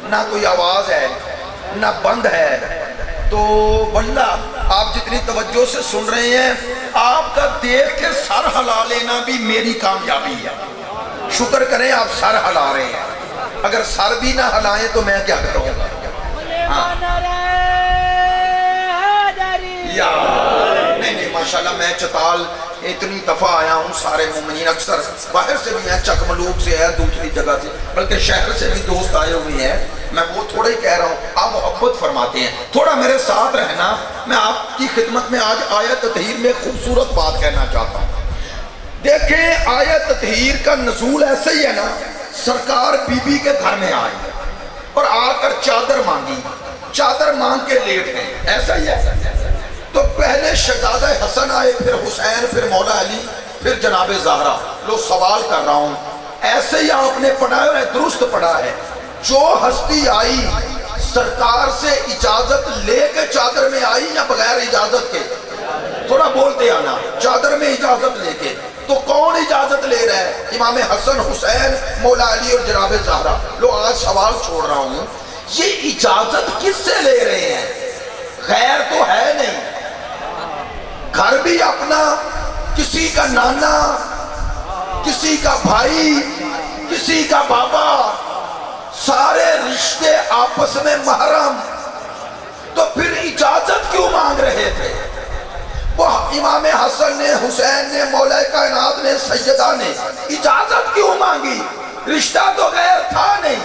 نہ کوئی آواز ہے, نہ بند ہے. تو واللہ آپ جتنی توجہ سے سن رہے ہیں آپ کا دیکھ کے سر ہلا لینا بھی میری کامیابی ہے. شکر کریں آپ سر ہلا رہے ہیں, اگر سر بھی نہ ہلائیں تو میں کیا کروں گا. نہیں ماشاءاللہ میں چتال اتنی دفعہ آیا ہوں, سارے مومنین اکثر باہر سے بھی ہیں, چکملوک سے ہے, دوسری جگہ سے, بلکہ شہر سے بھی دوست آئے ہوئے ہیں. میں وہ تھوڑا ہی کہہ رہا ہوں, آپ محبت فرماتے ہیں, تھوڑا میرے ساتھ رہنا. میں آپ کی خدمت میں آج آیت تطہیر میں خوبصورت بات کہنا چاہتا ہوں. دیکھیں آیت تطہیر کا نزول ایسے ہی ہے نا, سرکار بی بی کے گھر میں آئی اور آ کر چادر مانگی, چادر مانگ کے لیٹ گئے, ایسا ہی ہے. تو پہلے شہزادہ حسن آئے, پھر حسین, پھر مولا علی, پھر جناب زہرا. لو سوال کر رہا ہوں, ایسے ہی آپ نے پڑھا ہے اور درست پڑھا ہے. جو ہستی آئی سرکار سے اجازت لے کے چادر میں آئی یا بغیر اجازت کے؟ تھوڑا بولتے آنا, چادر میں اجازت لے کے. تو کون اجازت لے رہا ہے؟ امام حسن, حسین, مولا علی اور جناب زہرا. لو آج سوال چھوڑ رہا ہوں, یہ اجازت کس سے لے رہے ہیں؟ غیر تو ہے نہیں, گھر بھی اپنا, کسی کا نانا, کسی کا بھائی, کسی کا بابا, سارے رشتے آپس میں محرم. تو پھر اجازت کیوں مانگ رہے تھے؟ وہ امام حسن نے, حسین نے, مولا کائنات نے, سیدہ نے اجازت کیوں مانگی؟ رشتہ تو غیر تھا نہیں.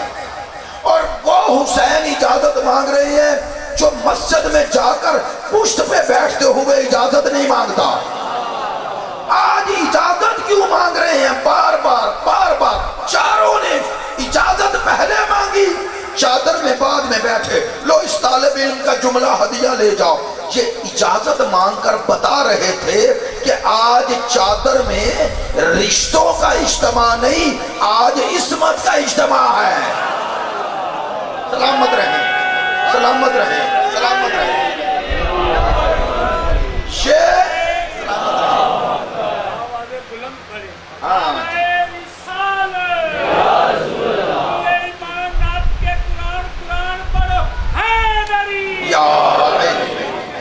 اور وہ حسین اجازت مانگ رہے ہیں جو مسجد میں جا کر پشت پہ بیٹھتے ہوئے اجازت نہیں مانگتا. آج اجازت کیوں مانگ رہے ہیں؟ بار بار چاروں نے اجازت پہلے مانگی, چادر میں بعد میں بیٹھے. لو اس طالب علم کا جملہ ہدیہ لے جاؤ. یہ اجازت مانگ کر بتا رہے تھے کہ آج چادر میں رشتوں کا اجتماع نہیں, آج عصمت کا اجتماع ہے. سلامت رہیں, سلامت رہیں, سلامت رہیں.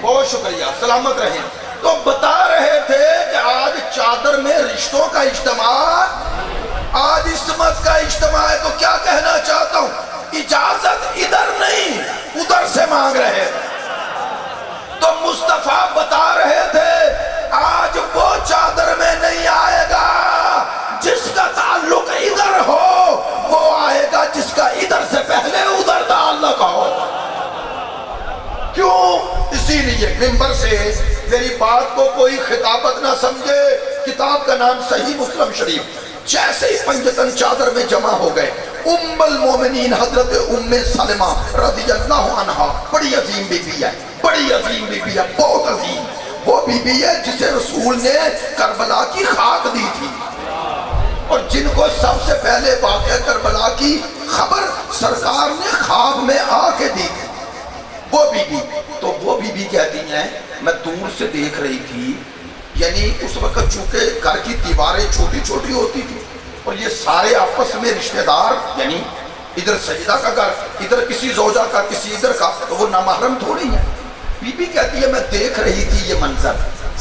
بہت شکریہ, سلامت رہیں. تو بتا رہے تھے کہ آج چادر میں رشتوں کا اجتماع, آج عصمت کا اجتماع ہے. تو کیا کہنا چاہتا ہوں, اجازت ادھر نہیں ادھر سے مانگ رہے. تو مصطفیٰ بتا رہے تھے آج وہ چادر میں نہیں آئے گا جس کا تعلق ادھر ہو، وہ آئے گا جس کا ادھر سے پہلے ادھر تعلق ہو۔ کیوں؟ اسی لیے منبر سے میری بات کو کوئی خطابت نہ سمجھے، کتاب کا نام صحیح مسلم شریف، جیسے ہی پنجتن چادر میں جمع ہو گئے، ام المومنین حضرت ام سلمہ رضی اللہ عنہا، بڑی عظیم بی بی ہے، بڑی عظیم بی بی ہے، بہت عظیم، وہ بی بی ہے جسے رسول نے کربلا کی خاک دی تھی، اور جن کو سب سے پہلے واقعہ کربلا کی خبر سرکار نے خواب میں آ کے دی تھی، وہ بی بی۔ تو وہ بی بی کہتی ہیں میں دور سے دیکھ رہی تھی، یعنی اس وقت چونکہ گھر کی دیواریں چھوٹی چھوٹی ہوتی تھی اور یہ سارے آپس میں رشتہ دار، یعنی ادھر سیدہ کا گھر، ادھر کسی زوجہ کا، کسی ادھر کا، تو وہ نامحرم تھوڑی ہے۔ بی بی کہتی ہے میں دیکھ رہی تھی یہ منظر،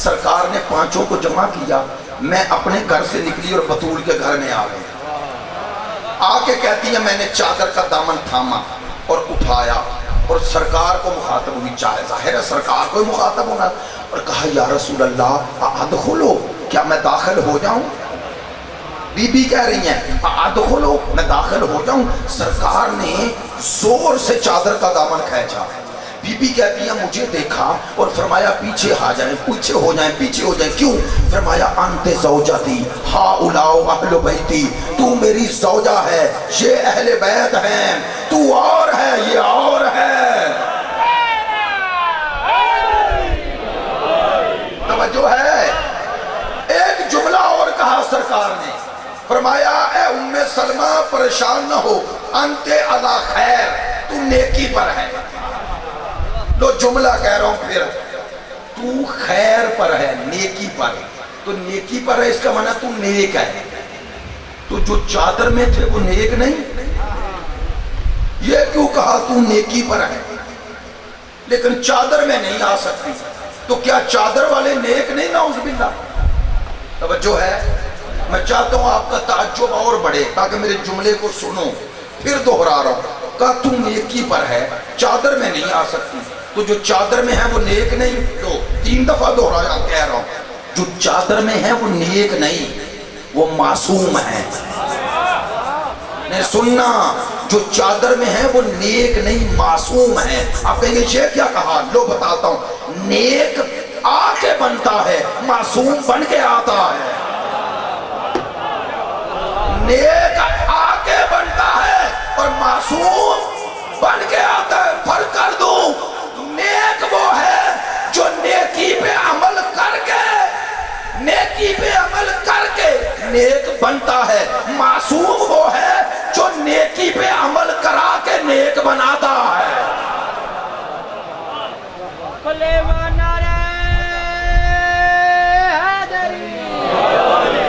سرکار نے پانچوں کو جمع کیا، میں اپنے گھر سے نکلی اور بطول کے گھر میں آ گئی، آ کے کہتی ہے میں نے چادر کا دامن تھاما اور اٹھایا اور سرکار کو مخاطب ہوئی، چاہے ظاہر ہے سرکار کو مخاطب ہونا، اور کہا یا رسول اللہ ادخلو، کیا میں داخل ہو جاؤں؟ بی بی کہہ رہی ہیں ادخلو، میں داخل ہو جاؤں؟ سرکار نے زور سے چادر کا دامن کھینچا، بی بی کہتی ہیں مجھے دیکھا اور فرمایا پیچھے آ جائیں، پیچھے ہو جائیں، پیچھے ہو جائیں۔ کیوں؟ فرمایا انت زوجتی ہؤلاء اہل بیتی، تو میری زوجہ ہے، یہ اہل بیت ہیں، تو اور ہے، یہ اور ہے۔ توجہ ہے؟ ایک جملہ اور کہا سرکار نے، فرمایا اے ام سلمہ پریشان نہ ہو، انت علی خیر، تو نیکی پر ہے۔ لو جملہ کہہ رہا ہوں پھر، تو خیر پر ہے، نیکی پر، تو نیکی پر ہے اس کا معنی تو نیک ہے۔ تو جو چادر میں تھے وہ نیک نہیں، یہ کیوں کہا تو نیکی پر ہے لیکن چادر میں نہیں آ سکتی؟ تو کیا چادر والے نیک نہیں؟ نعوذ باللہ۔ توجہ ہے؟ میں چاہتا ہوں آپ کا تعجب اور بڑھے تاکہ میرے جملے کو سنو، پھر دوہرا رہا ہوں، کہا تو نیکی پر ہے، چادر میں نہیں آ سکتی، تو جو چادر میں ہے وہ نیک نہیں؟ تو تین دفعہ دوہرایا، کہہ رہا ہوں جو چادر میں ہے وہ نیک نہیں، وہ معصوم ہے۔ نہیں سننا، جو چادر میں ہے وہ نیک نہیں، معصوم ہے۔ آپ کہیں گے یہ کیا کہا؟ لو بتاتا ہوں، نیک آ کے بنتا ہے، معصوم بن کے آتا ہے۔ نیک آ کے بنتا ہے اور معصوم بن کے آتا ہے۔ فرق کر دوں، نیک وہ ہے جو نیکی پہ عمل کر کے، نیکی پہ عمل کر کے نیک بنتا ہے، معصوم وہ ہے جو نیکی پہ عمل کرا کے نیک بناتا ہے۔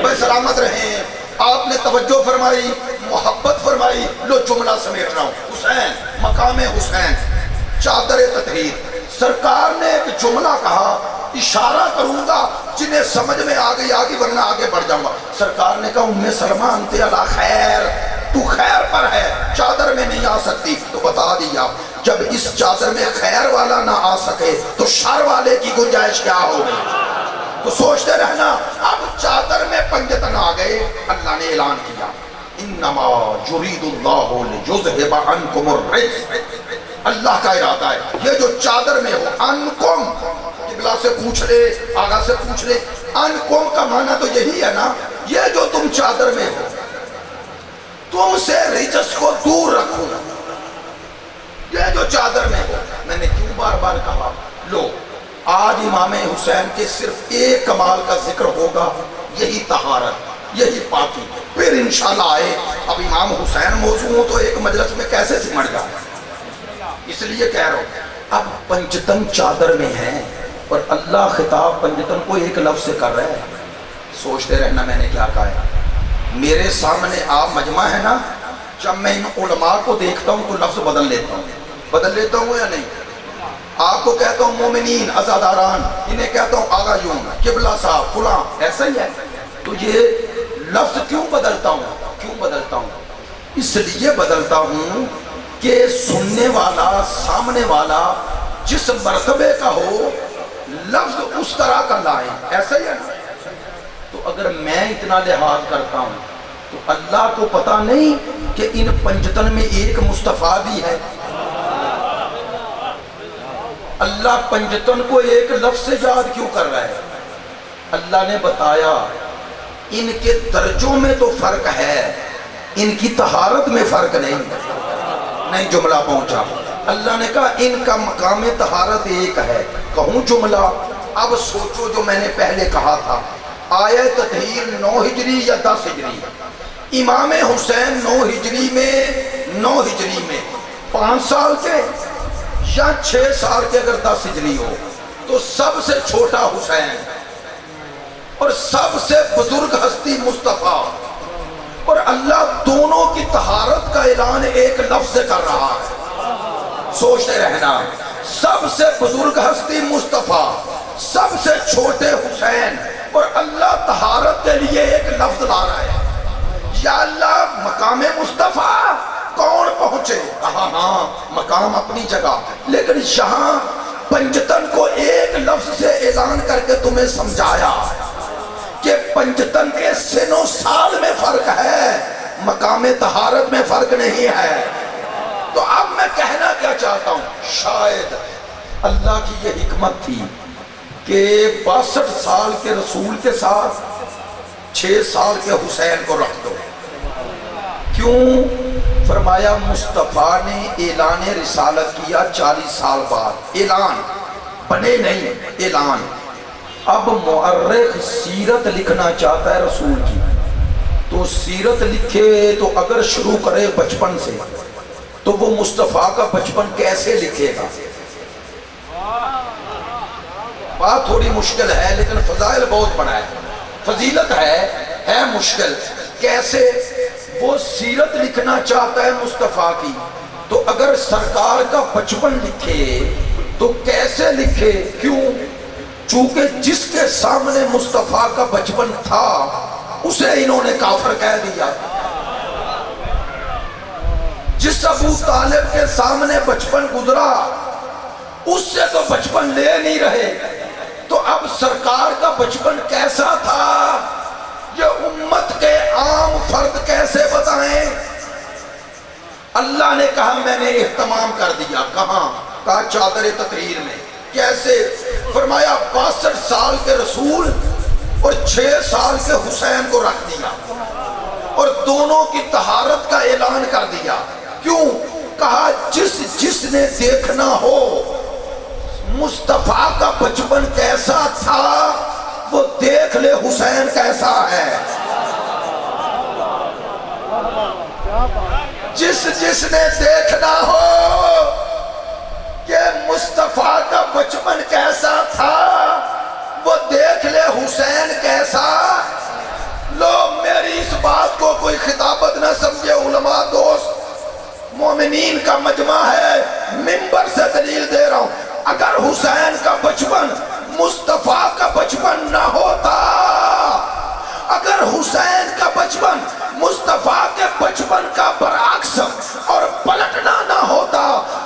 بھائی سلامت رہیں، آپ نے توجہ فرمائی، محبت فرمائی۔ لو جملہ سمیٹ رہا ہوں، حسین، مقام حسین، چادر تطہیر، سرکار نے ایک جملہ کہا، اشارہ کروں گا جنہیں سمجھ میں آ گئی آگے، ورنہ آگے بڑھ جاؤں گا۔ سرکار نے کہا ام سلمہ انت علی خیر، تو خیر پر ہے، چادر میں نہیں آ سکتی۔ تو بتا دیا جب اس چادر میں خیر والا نہ آ سکے تو شر والے کی گنجائش کیا ہوگی؟ تو سوچتے رہنا۔ اب چادر میں پنجتن آ گئے، اللہ نے اعلان کیا انما یرید اللہ لیذھب عنکم الرجس، اللہ کا ارادہ ہے یہ جو چادر میں ہو، انکم، قبلہ سے پوچھ لے، آغا سے پوچھ لے، انکم کا معنی تو یہی ہے نا، یہ جو تم چادر میں ہو تم سے رجس کو دور رکھو، یہ جو چادر میں ہو۔ میں نے کیوں بار بار کہا؟ لو آج امام حسین کے صرف ایک کمال کا ذکر ہوگا، یہی طہارت، یہی پاکی، پھر انشاءاللہ آئے۔ اب امام حسین موضوع ہو تو ایک مجلس میں کیسے سمٹ جاؤں، اس لیے کہہ رہا ہوں۔ اب پنجتن چادر میں ہے اور اللہ خطاب پنجتن کو ایک لفظ سے کر رہا ہے۔ سوچتے رہنا میں نے کیا کہا ہے۔ میرے سامنے آپ مجمع ہے نا، جب میں ان علماء کو دیکھتا ہوں تو لفظ بدل لیتا ہوں یا نہیں؟ آپ کو کہتا ہوں مومنین، عزاداران، انہیں کہتا ہوں آغا یوں، قبلہ صاحب، فلاں، ایسا ہی ہے۔ تو یہ لفظ کیوں بدلتا ہوں؟ اس لیے بدلتا ہوں کہ سننے والا، سامنے والا جس مرتبے کا ہو لفظ اس طرح کا لائیں، ایسا ہی ہے نا؟ تو اگر میں اتنا لحاظ کرتا ہوں تو اللہ کو پتہ نہیں کہ ان پنجتن میں ایک مصطفیٰ بھی ہے؟ اللہ پنجتن کو ایک لفظ سے یاد کیوں کر رہا ہے؟ اللہ نے بتایا ان کے درجوں میں تو فرق ہے، ان کی طہارت میں فرق نہیں جملہ پہنچا۔ اللہ نے کہا ان کا مقام طہارت ایک ہے۔ کہوں جملہ؟ اب سوچو جو میں نے پہلے کہا تھا، آیہ تطہیر 9 ہجری یا 10 ہجری؟ امام حسین 9 ہجری میں 5 سال کے یا 6 سال کے؟ اگر 10 ہجری ہو تو سب سے چھوٹا حسین اور سب سے بزرگ ہستی مصطفیٰ، اور اللہ دونوں کی طہارت کا اعلان ایک لفظ سے کر رہا ہے۔ سوچتے رہنا، سب سے بزرگ ہستی مصطفیٰ، سب سے چھوٹے حسین، اور اللہ طہارت کے لیے ایک لفظ لا رہا ہے۔ یا اللہ مقام مصطفیٰ کون پہنچے؟ کہا ہاں مقام اپنی جگہ، لیکن یہاں پنجتن کو ایک لفظ سے اعلان کر کے تمہیں سمجھایا کہ پنجتن کے سن و سال میں فرق ہے، مقام طہارت میں فرق نہیں ہے۔ تو اب میں کہنا کیا چاہتا ہوں، شاید اللہ کی یہ حکمت تھی کہ 62 سال کے رسول کے ساتھ 6 سال کے حسین کو رکھ دو۔ کیوں؟ فرمایا مصطفیٰ نے اعلان رسالت کیا 40 سال بعد، اعلان بنے نہیں، اعلان۔ اب مؤرخ سیرت لکھنا چاہتا ہے رسول کی، تو سیرت لکھے تو اگر شروع کرے بچپن سے تو وہ مصطفیٰ کا بچپن کیسے لکھے گا؟ بات تھوڑی مشکل ہے لیکن فضائل بہت بڑا ہے، فضیلت ہے مشکل۔ کیسے؟ وہ سیرت لکھنا چاہتا ہے مصطفیٰ کی، تو اگر سرکار کا بچپن لکھے تو کیسے لکھے؟ کیوں؟ چونکہ جس کے سامنے مصطفیٰ کا بچپن تھا اسے انہوں نے کافر کہہ دیا، جس ابو طالب کے سامنے بچپن گزرا اس سے تو بچپن لے نہیں رہے، تو اب سرکار کا بچپن کیسا تھا یہ امت کے عام فرد کیسے بتائیں؟ اللہ نے کہا میں نے اہتمام کر دیا۔ کہاں؟ کہا چادر تطہیر میں۔ کیسے؟ فرمایا 62 سال کے رسول اور 6 سال کے حسین کو رکھ دیا اور دونوں کی طہارت کا اعلان کر دیا۔ کیوں؟ کہا جس نے دیکھنا ہو مصطفیٰ کا بچپن کیسا تھا وہ دیکھ لے حسین کیسا ہے۔ جس نے دیکھنا ہو کہ مصطفیٰ کا بچپن کیسا تھا وہ دیکھ لے حسین کیسا۔ لو میری اس بات کو کوئی خطابت نہ سمجھے علماء دوست، مومنین کا مجمع ہے، منبر سے دلیل دے رہا ہوں۔ اگر حسین کا بچپن مصطفیٰ کا بچپن نہ ہوتا، اگر حسین کا بچپن مصطفیٰ کے بچپن کا برعکس اور پلٹنا نہ ہوتا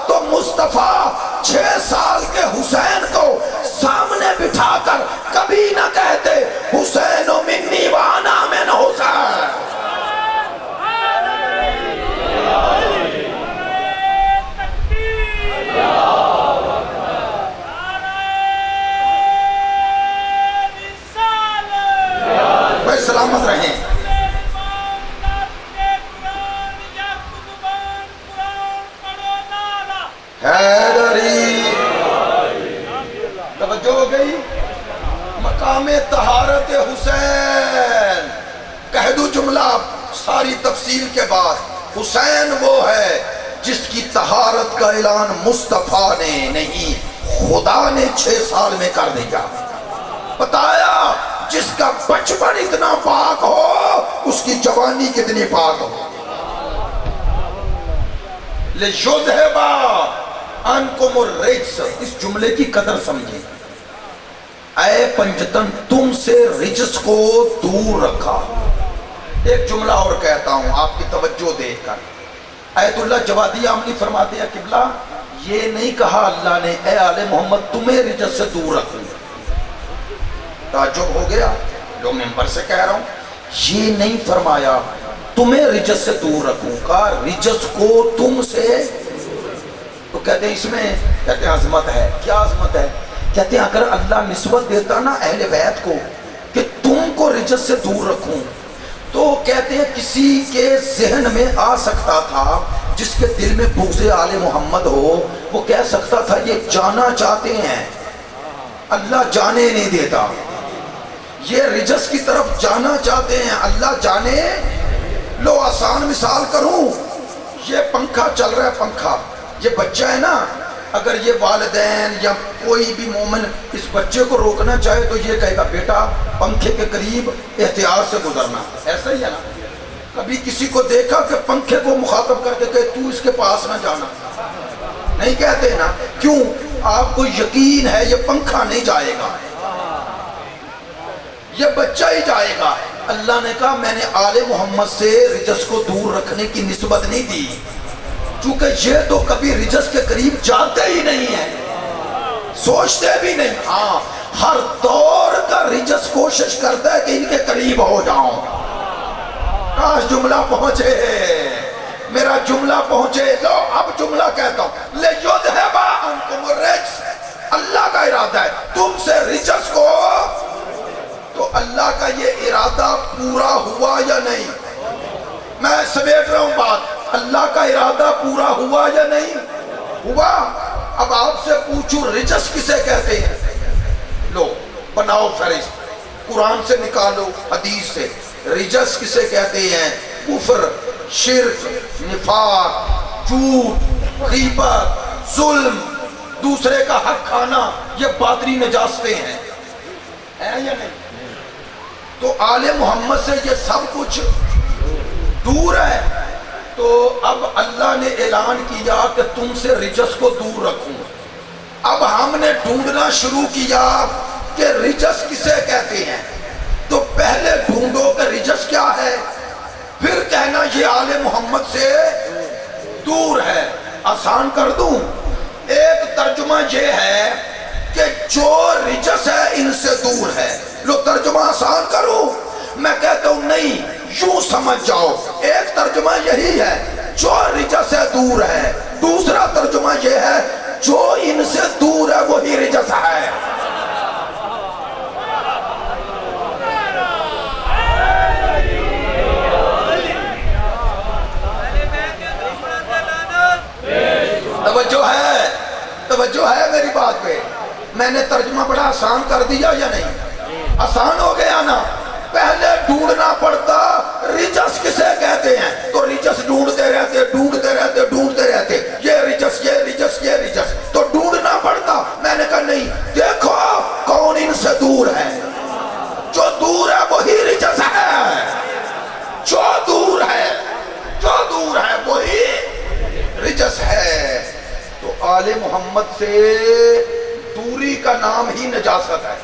تو مصطفیٰ 6 سال کے حسین کو سامنے بٹھا کر کبھی نہ کہتے حسین منی وانا من حسین۔ سلامت رہیں۔ حیدری توجہ ہو گئی؟ مقام طہارت حسین کہہ دوں جملہ ساری تفصیل کے بعد، حسین وہ ہے جس کی طہارت کا اعلان مصطفیٰ نے نہیں خدا نے 6 سال میں کر دیا۔ بتایا جس کا بچپن اتنا پاک ہو اس کی جوانی کتنی پاک ہو۔ لِيُذْهِبَ عَنْكُمُ الرِّجْسَ، اس جملے کی قدر سمجھیں۔ اے پنجتن تم سے رجس کو دور رکھا۔ ایک جملہ اور کہتا ہوں آپ کی توجہ دیکھ کر، آیت اللہ جوادی عاملی فرماتے ہیں قبلہ یہ نہیں کہا اللہ نے اے آل محمد تمہیں رجس سے دور رکھوں. تعجب ہو گیا جو ممبر سے کہہ رہا ہوں. یہ نہیں فرمایا تمہیں رجس سے دور رکھوں، کہا رجس کو تم سے. تو کہتے ہیں اس میں کہتے ہیں عظمت ہے. کیا عظمت ہے؟ کہتے ہیں اگر اللہ نسبت دیتا نا اہل بیت کو کہ تم کو رجس سے دور رکھوں، تو کہتے ہیں کسی کے ذہن میں آ سکتا تھا جس کے دل میں بغض آل محمد ہو، وہ کہہ سکتا تھا یہ جانا چاہتے ہیں اللہ جانے نہیں دیتا، یہ رجس کی طرف جانا چاہتے ہیں اللہ جانے. لو آسان مثال کروں، یہ پنکھا چل رہا ہے، پنکھا یہ بچہ ہے نا، اگر یہ والدین یا کوئی بھی مومن اس بچے کو روکنا چاہے تو یہ کہے گا بیٹا پنکھے کے قریب احتیاط سے گزرنا. ایسا ہی ہے نا؟ کبھی کسی کو دیکھا کہ پنکھے کو مخاطب کر کے کہ تو اس کے پاس نہ جانا؟ نہیں کہتے نا. کیوں؟ آپ کو یقین ہے یہ پنکھا نہیں جائے گا، یہ بچہ ہی جائے گا. اللہ نے کہا میں نے آل محمد سے رجس کو دور رکھنے کی نسبت نہیں دی، چونکہ یہ تو کبھی رجس کے قریب جاتے ہی نہیں ہیں، سوچتے بھی نہیں. ہاں ہر دور کا رجس کوشش کرتا ہے کہ ان کے قریب ہو جاؤں. کاش جملہ پہنچے، میرا جملہ پہنچے. لو اب جملہ کہتا ہوں، لِيُذْهِبَ عَنْكُمُ الرِّجْسَ، اللہ کا ارادہ ہے تم سے رجس کو. تو اللہ کا یہ ارادہ پورا ہوا یا نہیں؟ میں سمیٹ رہا ہوں بات. اللہ کا ارادہ پورا ہوا یا نہیں ہوا؟ اب آپ سے پوچھوں رجس کسے کہتے ہیں؟ لو بناؤ فہرست، قرآن سے نکالو، حدیث سے. رجس کسے کہتے ہیں؟ کفر، شرک، نفاق، جھوٹ، غیبت، ظلم، دوسرے کا حق کھانا، یہ باطنی نجاستیں ہیں یا نہیں؟ تو آل محمد سے یہ سب کچھ دور ہے. تو اب اللہ نے اعلان کیا کہ تم سے رجس کو دور رکھوں. اب ہم نے ڈھونڈنا شروع کیا کہ رجس کسے کہتے ہیں. تو پہلے ڈھونڈو کہ رجس کیا ہے، پھر کہنا یہ آل محمد سے دور ہے. آسان کر دوں، ایک ترجمہ یہ ہے کہ جو رجس ہے ان سے دور ہے. لو ترجمہ آسان کروں، میں کہتا ہوں نہیں، یوں سمجھ جاؤ. ایک ترجمہ یہی ہے جو رجس سے دور ہے، دوسرا ترجمہ یہ ہے جو ان سے دور ہے وہی رجس ہے. توجہ ہے میری بات پہ؟ میں نے ترجمہ بڑا آسان کر دیا یا نہیں؟ آسان ہو گیا نا. پہلے ڈھونڈنا پڑتا رجس کسے کہتے ہیں، تو رجس ڈھونڈتے رہتے یہ رجس یہ رجس یہ رجس، تو ڈھونڈنا پڑتا. میں نے کہا نہیں، دیکھو کون ان سے دور ہے، جو دور ہے وہی رجس ہے، جو دور ہے وہی رجس ہے. تو آل محمد سے دوری کا نام ہی نجاست ہے.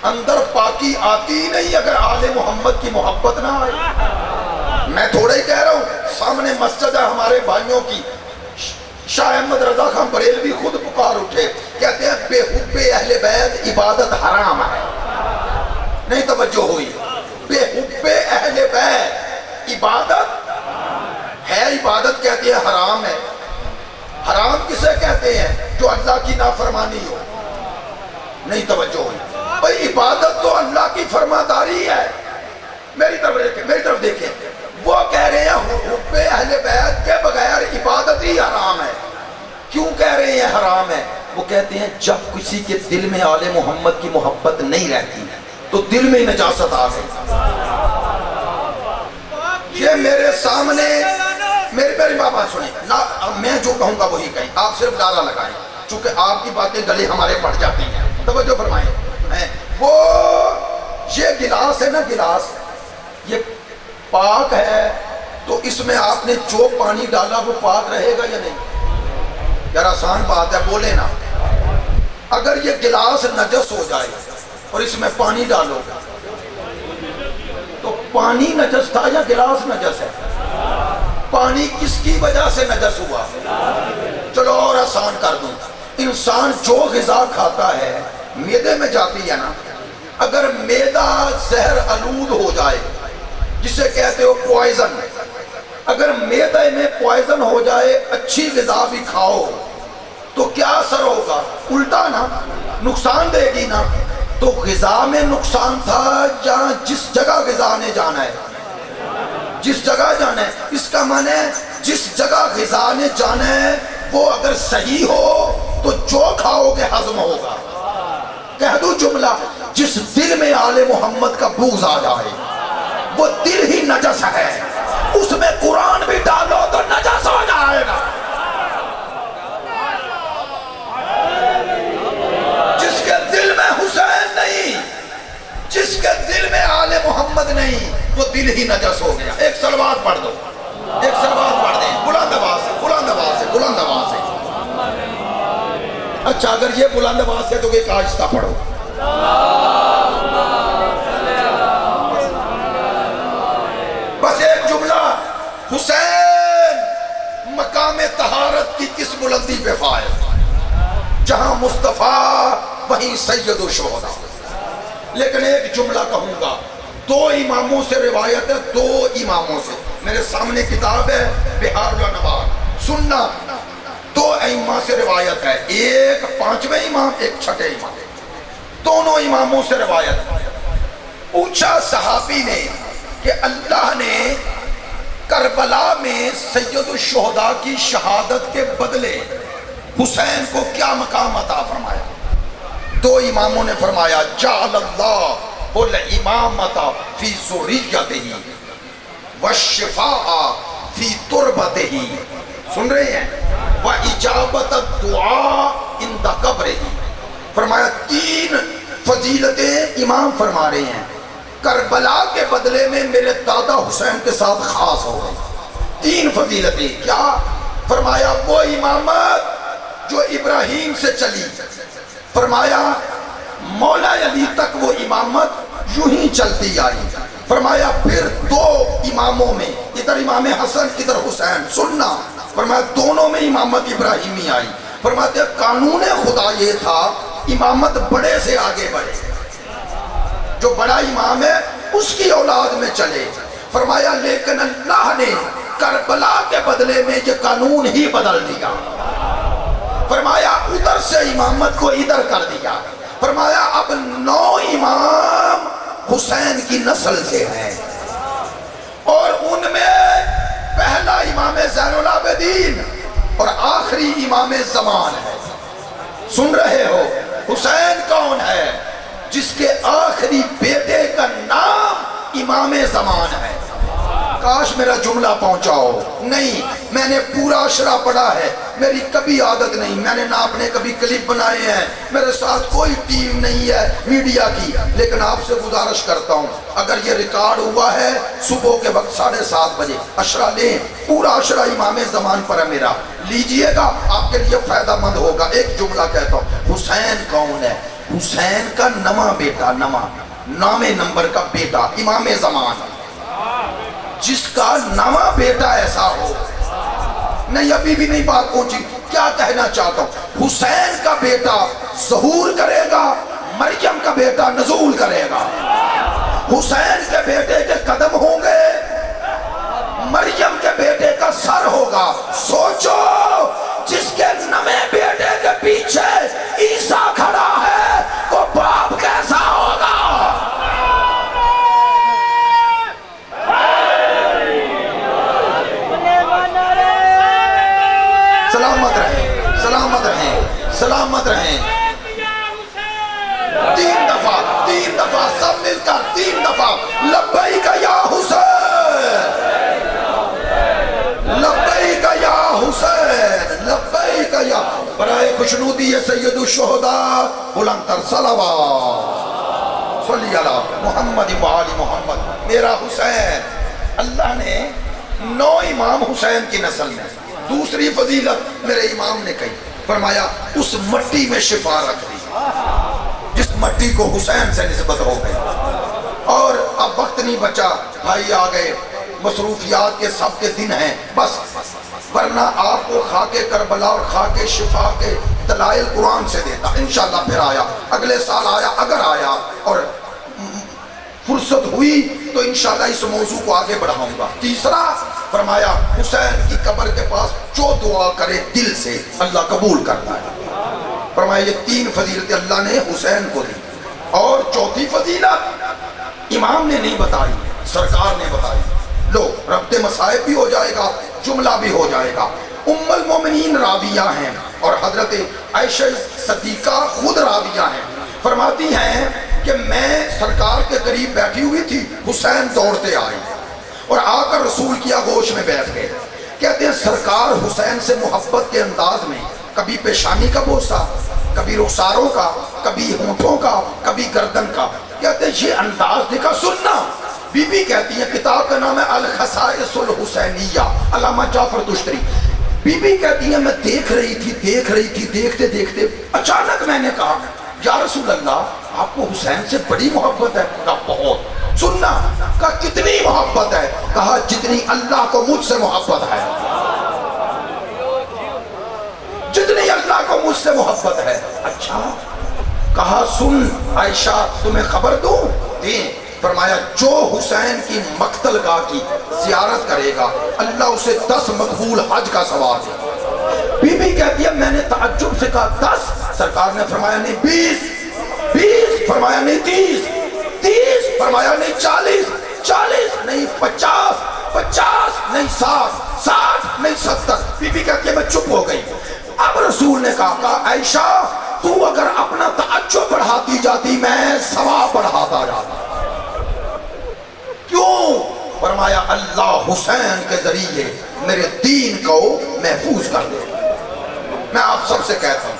اندر پاکی آتی نہیں اگر آل محمد کی محبت نہ آئے. میں تھوڑا ہی کہہ رہا ہوں، سامنے مسجد ہے ہمارے بھائیوں کی، شاہ احمد رضا خان بریلوی خود پکار اٹھے، کہتے ہیں بے حب اہل بیت عبادت حرام ہے. نہیں توجہ ہوئی؟ بے حب اہل بیت عبادت ہے، عبادت کہتے ہیں حرام ہے. حرام کسے کہتے ہیں؟ جو اللہ کی نافرمانی ہو. نہیں توجہ ہوئی؟ بھئی عبادت تو اللہ کی فرماداری ہے. میری طرف دیکھیں. وہ کہہ رہے ہیں حب اہل بیت کے بغیر عبادت ہی حرام ہے. کیوں کہہ رہے ہیں حرام ہے؟ وہ کہتے ہیں جب کسی کے دل میں آل محمد کی محبت نہیں رہتی تو دل میں نجاست آ گئی. یہ میرے سامنے میری بات سنیں، میں جو کہوں گا وہی کہیں، آپ صرف نعرہ لگائیں، چونکہ آپ کی باتیں گلے ہمارے پڑ جاتی ہیں. توجہ فرمائیں. وہ یہ گلاس ہے نا، گلاس یہ پاک ہے، تو اس میں آپ نے جو پانی ڈالا وہ پاک رہے گا یا نہیں؟ یار آسان بات ہے، بولے نا. اگر یہ گلاس نجس ہو جائے اور اس میں پانی ڈالو تو پانی نجس تھا یا گلاس نجس ہے؟ پانی کس کی وجہ سے نجس ہوا؟ چلو اور آسان کر دوں، انسان جو غذا کھاتا ہے معدے میں جاتی ہے نا، اگر معدہ زہر آلود ہو جائے، جسے کہتے ہو پوائزن، اگر معدے میں پوائزن ہو جائے، اچھی غذا بھی کھاؤ تو کیا اثر ہوگا؟ الٹا نا، نقصان دے گی نا۔ تو غذا میں نقصان تھا جہاں جس جگہ غذا نے جانا ہے، جس جگہ جانا ہے، اس کا معنی ہے جس جگہ غذا نے جانا ہے وہ اگر صحیح ہو تو جو کھاؤ گے ہضم ہوگا۔ کہہ دوں جملہ، جس دل میں آل محمد کا بغض آ جائے وہ دل ہی نجس ہے، اس میں قرآن بھی ڈالو تو نجس ہو جائے گا۔ جس کے دل میں حسین نہیں، جس کے دل میں آل محمد نہیں، وہ دل ہی نجس ہو گیا۔ ایک صلوات پڑھ دو، ایک صلوات پڑھ دیں، بلند آواز سے، بلند آواز سے، بلند آواز سے۔ اچھا اگر یہ بلند آواز سے تو ایک آہستہ پڑھو۔ بس ایک جملہ، حسین مقام طہارت کی کس بلندی پہ فائز؟ جہاں مصطفیٰ وہیں سید الشہداء۔ لیکن ایک جملہ کہوں گا، دو اماموں سے روایت ہے، دو اماموں سے، میرے سامنے کتاب ہے بہار الانوار، سننا، دو ائمہ سے روایت ہے، ایک پانچویں امام، ایک چھٹے امام، دونوں اماموں سے روایت۔ پوچھا صحابی نے کہ اللہ نے کربلا میں سید الشہداء کی شہادت کے بدلے حسین کو کیا مقام عطا فرمایا؟ دو اماموں نے فرمایا جعل اللہ الامامۃ فی ذریتہ والشفاء فی تربتہ، سن رہے ہیں، واجابت الدعاء عند قبرہ۔ فرمایا تین فضیلتیں امام فرما رہے ہیں، کربلا کے بدلے میں میرے دادا حسین کے ساتھ خاص ہو گئی۔ تین فضیلتیں کیا؟ فرمایا وہ امامت جو ابراہیم سے چلی، فرمایا مولا علی تک وہ امامت یوں ہی چلتی آئی، فرمایا پھر دو اماموں میں، ادھر امام حسن ادھر حسین، سننا، فرمایا دونوں میں امامت ابراہیمی آئی۔ فرماتے قانون خدا یہ تھا امامت بڑے سے آگے بڑھے، جو بڑا امام ہے اس کی اولاد میں چلے۔ فرمایا لیکن اللہ نے کربلا کے بدلے میں یہ قانون ہی بدل دیا، فرمایا ادھر سے امامت کو ادھر کر دیا، فرمایا اب 9 امام حسین کی نسل سے ہیں، اور ان میں پہلا امام زین العابدین اور آخری امام زمان ہے۔ سن رہے ہو؟ حسین کون ہے؟ جس کے آخری بیٹے کا نام امام زمان ہے۔ کاش میرا جملہ پہنچاؤ، نہیں، میں نے پورا اشرا پڑھا ہے، میری کبھی عادت نہیں، میں نے نہ اپنے کبھی کلپ بنائے ہیں، میرے ساتھ کوئی ٹیم نہیں ہے میڈیا کی، لیکن آپ سے گزارش کرتا ہوں اگر یہ ریکارڈ ہوا ہے صبح کے وقت 7:30 بجے اشرا لیں، پورا اشرا امام زمان پر ہے میرا، لیجئے گا، آپ کے لیے فائدہ مند ہوگا۔ ایک جملہ کہتا ہوں، حسین کون ہے؟ حسین کا نواں بیٹا، نامے نمبر کا بیٹا امام زمان، جس کا نواں بیٹا ایسا ہو۔ نہیں ابھی بھی نہیں بات پہنچی، کیا کہنا چاہتا ہوں، حسین کا بیٹا ظہور کرے گا، مریم کا بیٹا نزول کرے گا۔ حسین کے بیٹے کے قدم ہوں گے، مریم کے بیٹے کا سر ہوگا۔ سوچو جس کے نویں بیٹے کے پیچھے عیسیٰ کھڑا ہے وہ باپ کیسا ہوگا؟ سلامت رہیں، سلامت رہیں، سلامت رہیں۔ 3 دفعہ سب مل کر 3 دفعہ لبیک یا حسین، لبیک یا حسین، لبیک یا، برائے خوشنودی سید الشہداء بلند تر صلوات صلی علی محمد و آل محمد۔ میرا حسین، اللہ نے 9 امام حسین کی نسل میں، دوسری فضیلت میرے امام نے کہی، فرمایا اس مٹی میں شفا رکھ دی جس مٹی کو حسین سے نسبت ہو گئی۔ اور اب وقت نہیں بچا، بھائی آ گئے، مصروفیات کے سب کے دن ہیں بس، ورنہ آپ کو خاک کربلا اور خاک شفا کے دلائل قرآن سے دیتا. انشاءاللہ پھر آیا، اگلے سال آیا، اگر آیا اور فرصت ہوئی تو انشاءاللہ اس موضوع کو آگے بڑھاؤں گا. تیسرا فرمایا حسین کی قبر کے پاس جو دعا کرے دل سے اللہ قبول کرتا ہے. فرمایا یہ 3 فضیلتیں اللہ نے حسین کو دی. اور چوتھی فضیلت امام نے نہیں بتائی، سرکار نے بتائی. لو ربط مصائب بھی ہو جائے گا، جملہ بھی ہو جائے گا. المومنین راویہ ہیں اور حضرت عائشہ صدیقہ خود راویہ ہیں. فرماتی ہیں کہ میں سرکار کے قریب بیٹھی ہوئی تھی، حسین دوڑتے آئے اور آ کر رسول کی آغوش میں بیٹھ گئے. کہتے ہیں سرکار حسین سے محبت کے انداز میں کبھی پیشانی کا بوسہ، کبھی رخساروں کا، کبھی ہونٹوں کا، کبھی گردن کا. کہتے ہیں یہ انداز دیکھا سننا. بی بی کہتی ہیں کتاب کا نام ہے الخصائص الحسینیہ، علامہ جعفر تشتری. بی بی کہتی ہیں میں دیکھ رہی تھی دیکھتے دیکھتے اچانک میں نے کہا یا رسول اللہ آپ کو حسین سے بڑی محبت ہے؟ کہا بہت. سننا. کہا کتنی محبت ہے؟ کہا جتنی اللہ کو مجھ سے محبت ہے، جتنی اللہ کو مجھ سے محبت ہے. اچھا. کہا سن عائشہ تمہیں خبر دوں؟ دیں. فرمایا جو حسین کی مقتل گاہ کی زیارت کرے گا اللہ اسے 10 مقبول حج کا ثواب دے. بی بی کہتی ہے میں نے تعجب سے کہا 10؟ سرکار نے فرمایا نہیں 20 فرمایا نہیں 30 فرمایا نہیں 40 نہیں 50 نہیں 60 نہیں 70. بی بی کہتی ہے میں چپ ہو گئی. اب رسول نے کہا عائشہ تو اگر اپنا تعجب بڑھاتی جاتی میں ثواب بڑھاتا جاتا. کیوں؟ فرمایا اللہ حسین کے ذریعے میرے دین کو محفوظ کر دے. میں آپ سب سے کہتا ہوں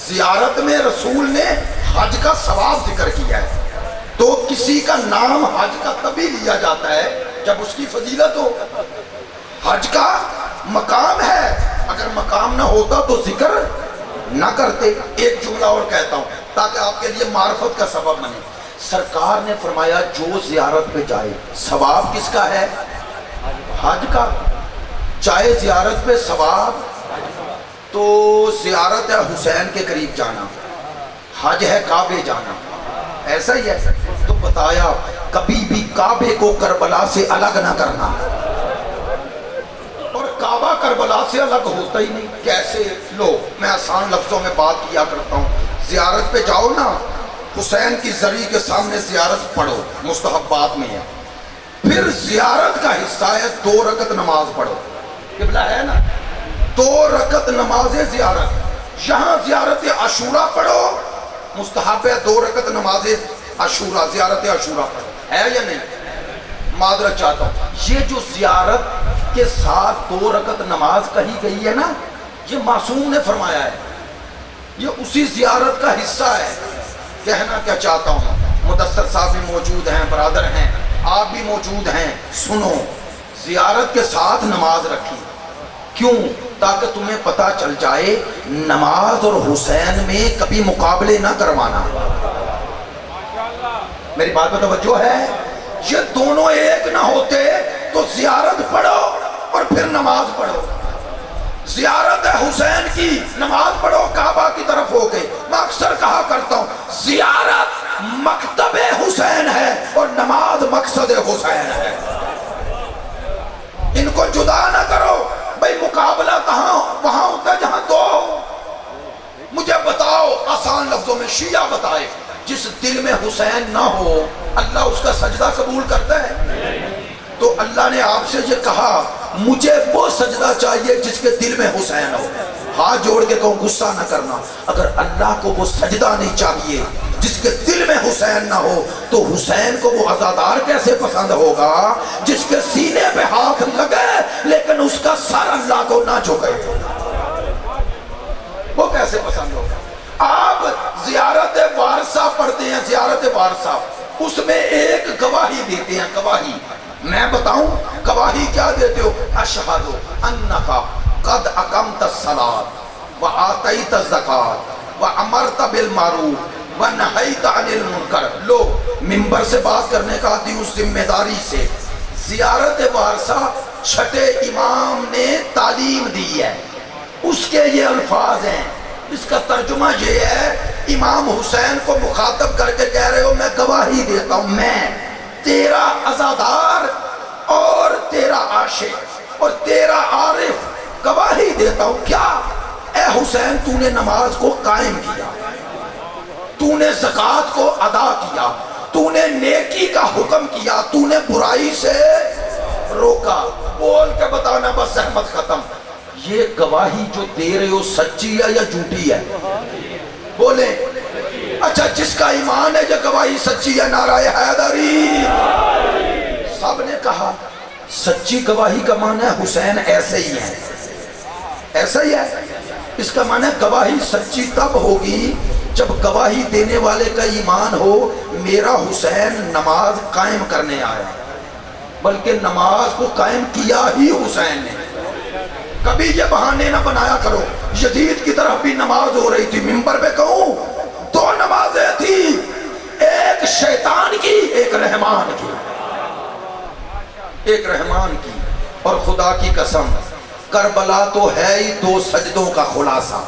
زیارت میں رسول نے حج کا ثواب ذکر کیا ہے تو کسی کا نام حج کا تبھی لیا جاتا ہے جب اس کی فضیلت ہو. حج کا مقام ہے، اگر مقام نہ ہوتا تو ذکر نہ کرتے. ایک جملہ اور کہتا ہوں تاکہ آپ کے لیے معرفت کا سبب بنے. سرکار نے فرمایا جو زیارت پہ جائے ثواب کس کا ہے؟ حج کا. چاہے زیارت پہ ثواب تو زیارت ہے حسین کے قریب جانا، حج ہے کعبے جانا، ایسا ہی ہے. تو بتایا کبھی بھی کعبے کو کربلا سے الگ نہ کرنا، اور کعبہ کربلا سے الگ ہوتا ہی نہیں. کیسے؟ لو میں آسان لفظوں میں بات کیا کرتا ہوں. زیارت پہ جاؤ نا، حسین کی زری کے سامنے زیارت پڑھو، مستحبات میں ہے. پھر زیارت کا حصہ ہے 2 رکعت نماز پڑھو. قبلہ ہے نا، 2 رکعت نماز زیارت. یہاں زیارت عاشورہ پڑھو، مستحب ہے 2 رکعت نماز عاشورہ، زیارت عاشورہ پڑھو. ہے یا نہیں؟ معذرت چاہتا ہوں یہ جو زیارت کے ساتھ 2 رکعت نماز کہی گئی ہے نا، یہ معصوم نے فرمایا ہے، یہ اسی زیارت کا حصہ ہے. کہنا کیا چاہتا ہوں، مدثر صاحب بھی موجود ہیں، برادر ہیں، آپ بھی موجود ہیں. سنو، زیارت کے ساتھ نماز رکھی. کیوں؟ تاکہ تمہیں پتا چل جائے نماز اور حسین میں کبھی مقابلے نہ کروانا. میری بات پہ توجہ ہے؟ یہ دونوں ایک نہ ہوتے تو زیارت پڑھو اور پھر نماز پڑھو. زیارت ہے حسین کی، نماز پڑھو کعبہ کی طرف ہو گئے. میں اکثر کہا کرتا ہوں زیارت مکتب حسین ہے اور نماز مقصد حسین ہے. ان کو جدا نہ کرو. بھئی مقابلہ کہاں وہاں ہوتا ہے جہاں دو. مجھے بتاؤ آسان لفظوں میں، شیعہ بتائے جس دل میں حسین نہ ہو اللہ اس کا سجدہ قبول کرتا ہے؟ تو اللہ نے آپ سے یہ کہا مجھے وہ سجدہ چاہیے جس کے دل میں حسین ہو. ہاتھ جوڑ کے کہوں غصہ نہ کرنا. اگر اللہ کو وہ سجدہ نہیں چاہیے جس کے دل میں حسین نہ ہو تو حسین کو وہ عزادار کیسے پسند ہوگا جس کے سینے پہ ہاتھ لگے لیکن اس کا سر اللہ کو نہ جھکے؟ وہ کیسے پسند ہوگا؟ آپ زیارت وارثہ پڑھتے ہیں، زیارت وارثہ، اس میں ایک گواہی دیتے ہیں. گواہی میں بتاؤں گواہی کیا دیتے ہو؟ اشہد انک قد اقمت الصلاۃ وآتیت الزکاۃ وامرت بالمعروف ونہیت عن المنکر. لو ممبر سے بات کرنے کا آتی ہوں ذمہ داری سے، زیارت وارثہ چھٹے امام نے تعلیم دی ہے، اس کے یہ الفاظ ہیں، اس کا ترجمہ یہ ہے، امام حسین کو مخاطب کر کے کہہ رہے ہو میں گواہی دیتا ہوں، میں تیرا عزادار اور تیرا عاشق اور تیرا عارف گواہی دیتا ہوں، کیا اے حسین تو نے نماز کو قائم کیا، تو نے زکوٰۃ کو ادا کیا، تو نے نیکی کا حکم کیا، تو نے برائی سے روکا، بول کے بتانا بس زحمت ختم۔ یہ گواہی جو دے رہے ہو سچی ہے یا جھوٹی ہے؟ بولیں۔ اچھا جس کا ایمان ہے یہ گواہی سچی ہے، نعرہ حیدری۔ سب نے کہا سچی گواہی کا معنی ہے حسین ایسے ہی ہے، ایسا ہی ہے، اس کا معنی ہے گواہی سچی تب ہوگی جب گواہی دینے والے کا ایمان ہو میرا حسین نماز قائم کرنے آیا، بلکہ نماز کو قائم کیا ہی حسین نے۔ کبھی یہ بہانے نہ بنایا کرو، یزید کی طرف بھی نماز ہو رہی تھی، منبر پہ کہوں دو نمازیں تھی، ایک شیطان کی ایک رحمان کی، ایک رحمان کی، اور خدا کی قسم کربلا تو ہے ہی دو سجدوں کا خلاصہ۔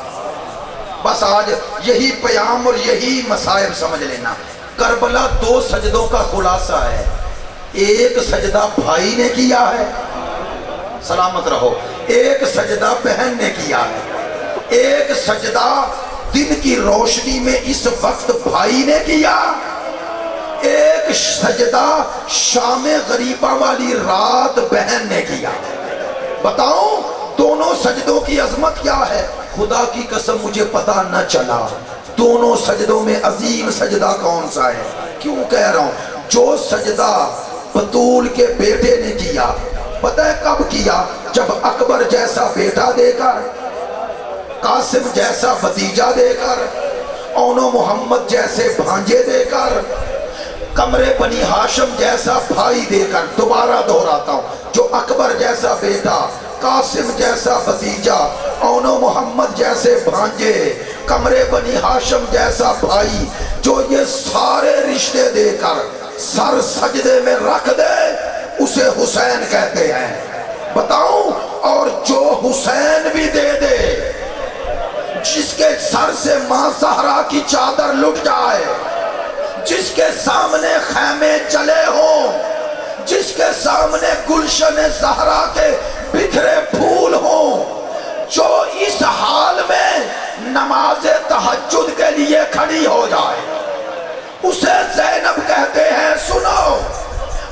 بس آج یہی پیام اور یہی مصائب سمجھ لینا، کربلا دو سجدوں کا خلاصہ ہے، ایک سجدہ بھائی نے کیا ہے، سلامت رہو، ایک سجدہ بہن نے کیا ہے، ایک سجدہ دن کی روشنی میں اس وقت بھائی نے کیا، ایک سجدہ شام غریبہ والی رات بہن نے کیا۔ بتاؤں دونوں سجدوں کی عظمت کیا ہے؟ خدا کی قسم مجھے پتا نہ چلا دونوں سجدوں میں عظیم سجدہ کون سا ہے۔ کیوں کہہ رہا ہوں؟ جو سجدہ بطول کے بیٹے نے کیا، پتہ ہے کب کیا؟ جب اکبر جیسا بیٹا دے کر، قاسم جیسا بھتیجا دے کر، اونو محمد جیسے بھانجے دے کر، قمر بنی ہاشم جیسا بھائی دے کر۔ دوبارہ دہراتا ہوں، جو اکبر جیسا بیٹا، قاسم جیسا بھتیجا، اونو محمد جیسے بھانجے، قمر بنی ہاشم جیسا بھائی، جو یہ سارے رشتے دے کر سر سجدے میں رکھ دے اسے حسین کہتے ہیں۔ بتاؤں، اور جو حسین بھی دے دے، جس کے سر سے ماں زہرا کی چادر لٹ جائے، جس کے سامنے خیمے چلے ہوں، جس کے سامنے گلشن زہرا کے بکھرے پھول ہوں، جو اس حال میں نماز تہجد کے لیے کھڑی ہو جائے، اسے زینب کہتے ہیں۔ سنو،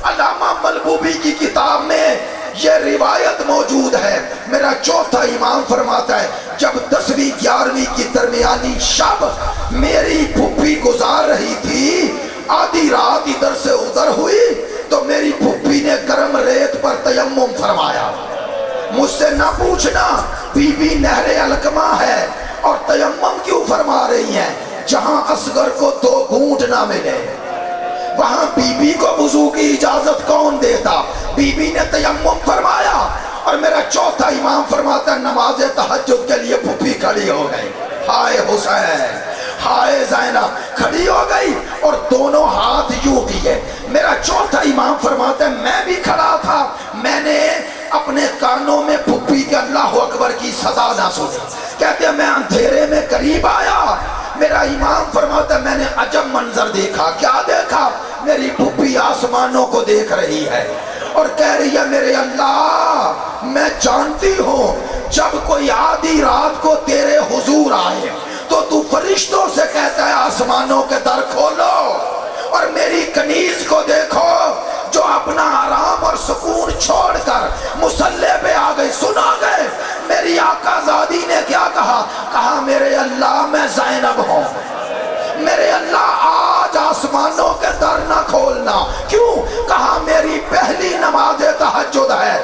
علامہ ملبوبی کی کتاب میں یہ روایت موجود ہے، میرا چوتھا امام فرماتا ہے جب 10ویں 11ویں کی درمیانی شب میری پھپھی گزار رہی تھی، آدھی رات ادھر سے ادھر ہوئی تو میری پھپھی نے گرم ریت پر تیمم فرمایا۔ مجھ سے نہ پوچھنا بی بی نہر علقمہ ہے اور تیمم کیوں فرما رہی ہیں؟ جہاں اصغر کو 2 گھونٹ نہ ملے وہاں بی بی کو وضو کی اجازت کون دیتا؟ بی بی نے تیمم فرمایا، اور میرا چوتھا امام فرماتا ہے نماز تہجد کے لیے پھپھی کھڑی ہو گئی۔ ہائے حسین، ہائے زینب کھڑی ہو گئی اور دونوں ہاتھ یوں کیے۔ میرا چوتھا امام فرماتا ہے میں بھی کھڑا تھا، میں نے اپنے کانوں میں پھپھی کے اللہ اکبر کی صدا نہ سنی۔ کہتے ہیں میں اندھیرے میں قریب آیا، میرا امام فرماتا ہے میں نے عجب منظر دیکھا۔ کیا دیکھا؟ میری پھپھی آسمانوں کو دیکھ رہی ہے اور کہہ رہی ہے میرے اللہ، میں جانتی ہوں جب کوئی آدھی رات کو تیرے حضور آئے تو تو فرشتوں سے کہتا ہے آسمانوں کے در کھولو، اور میری کنیز کو دیکھو جو اپنا آرام اور سکون چھوڑ کر مصلی پہ آ گئی۔ سنا گئے میری آقا زادی نے کیا کہا؟ کہا میرے اللہ میں زینب ہوں، میرے اللہ آج آسمانوں کے در نہ کھولنا۔ کیوں؟ کہا میری پہلی نماز تہجد ہے،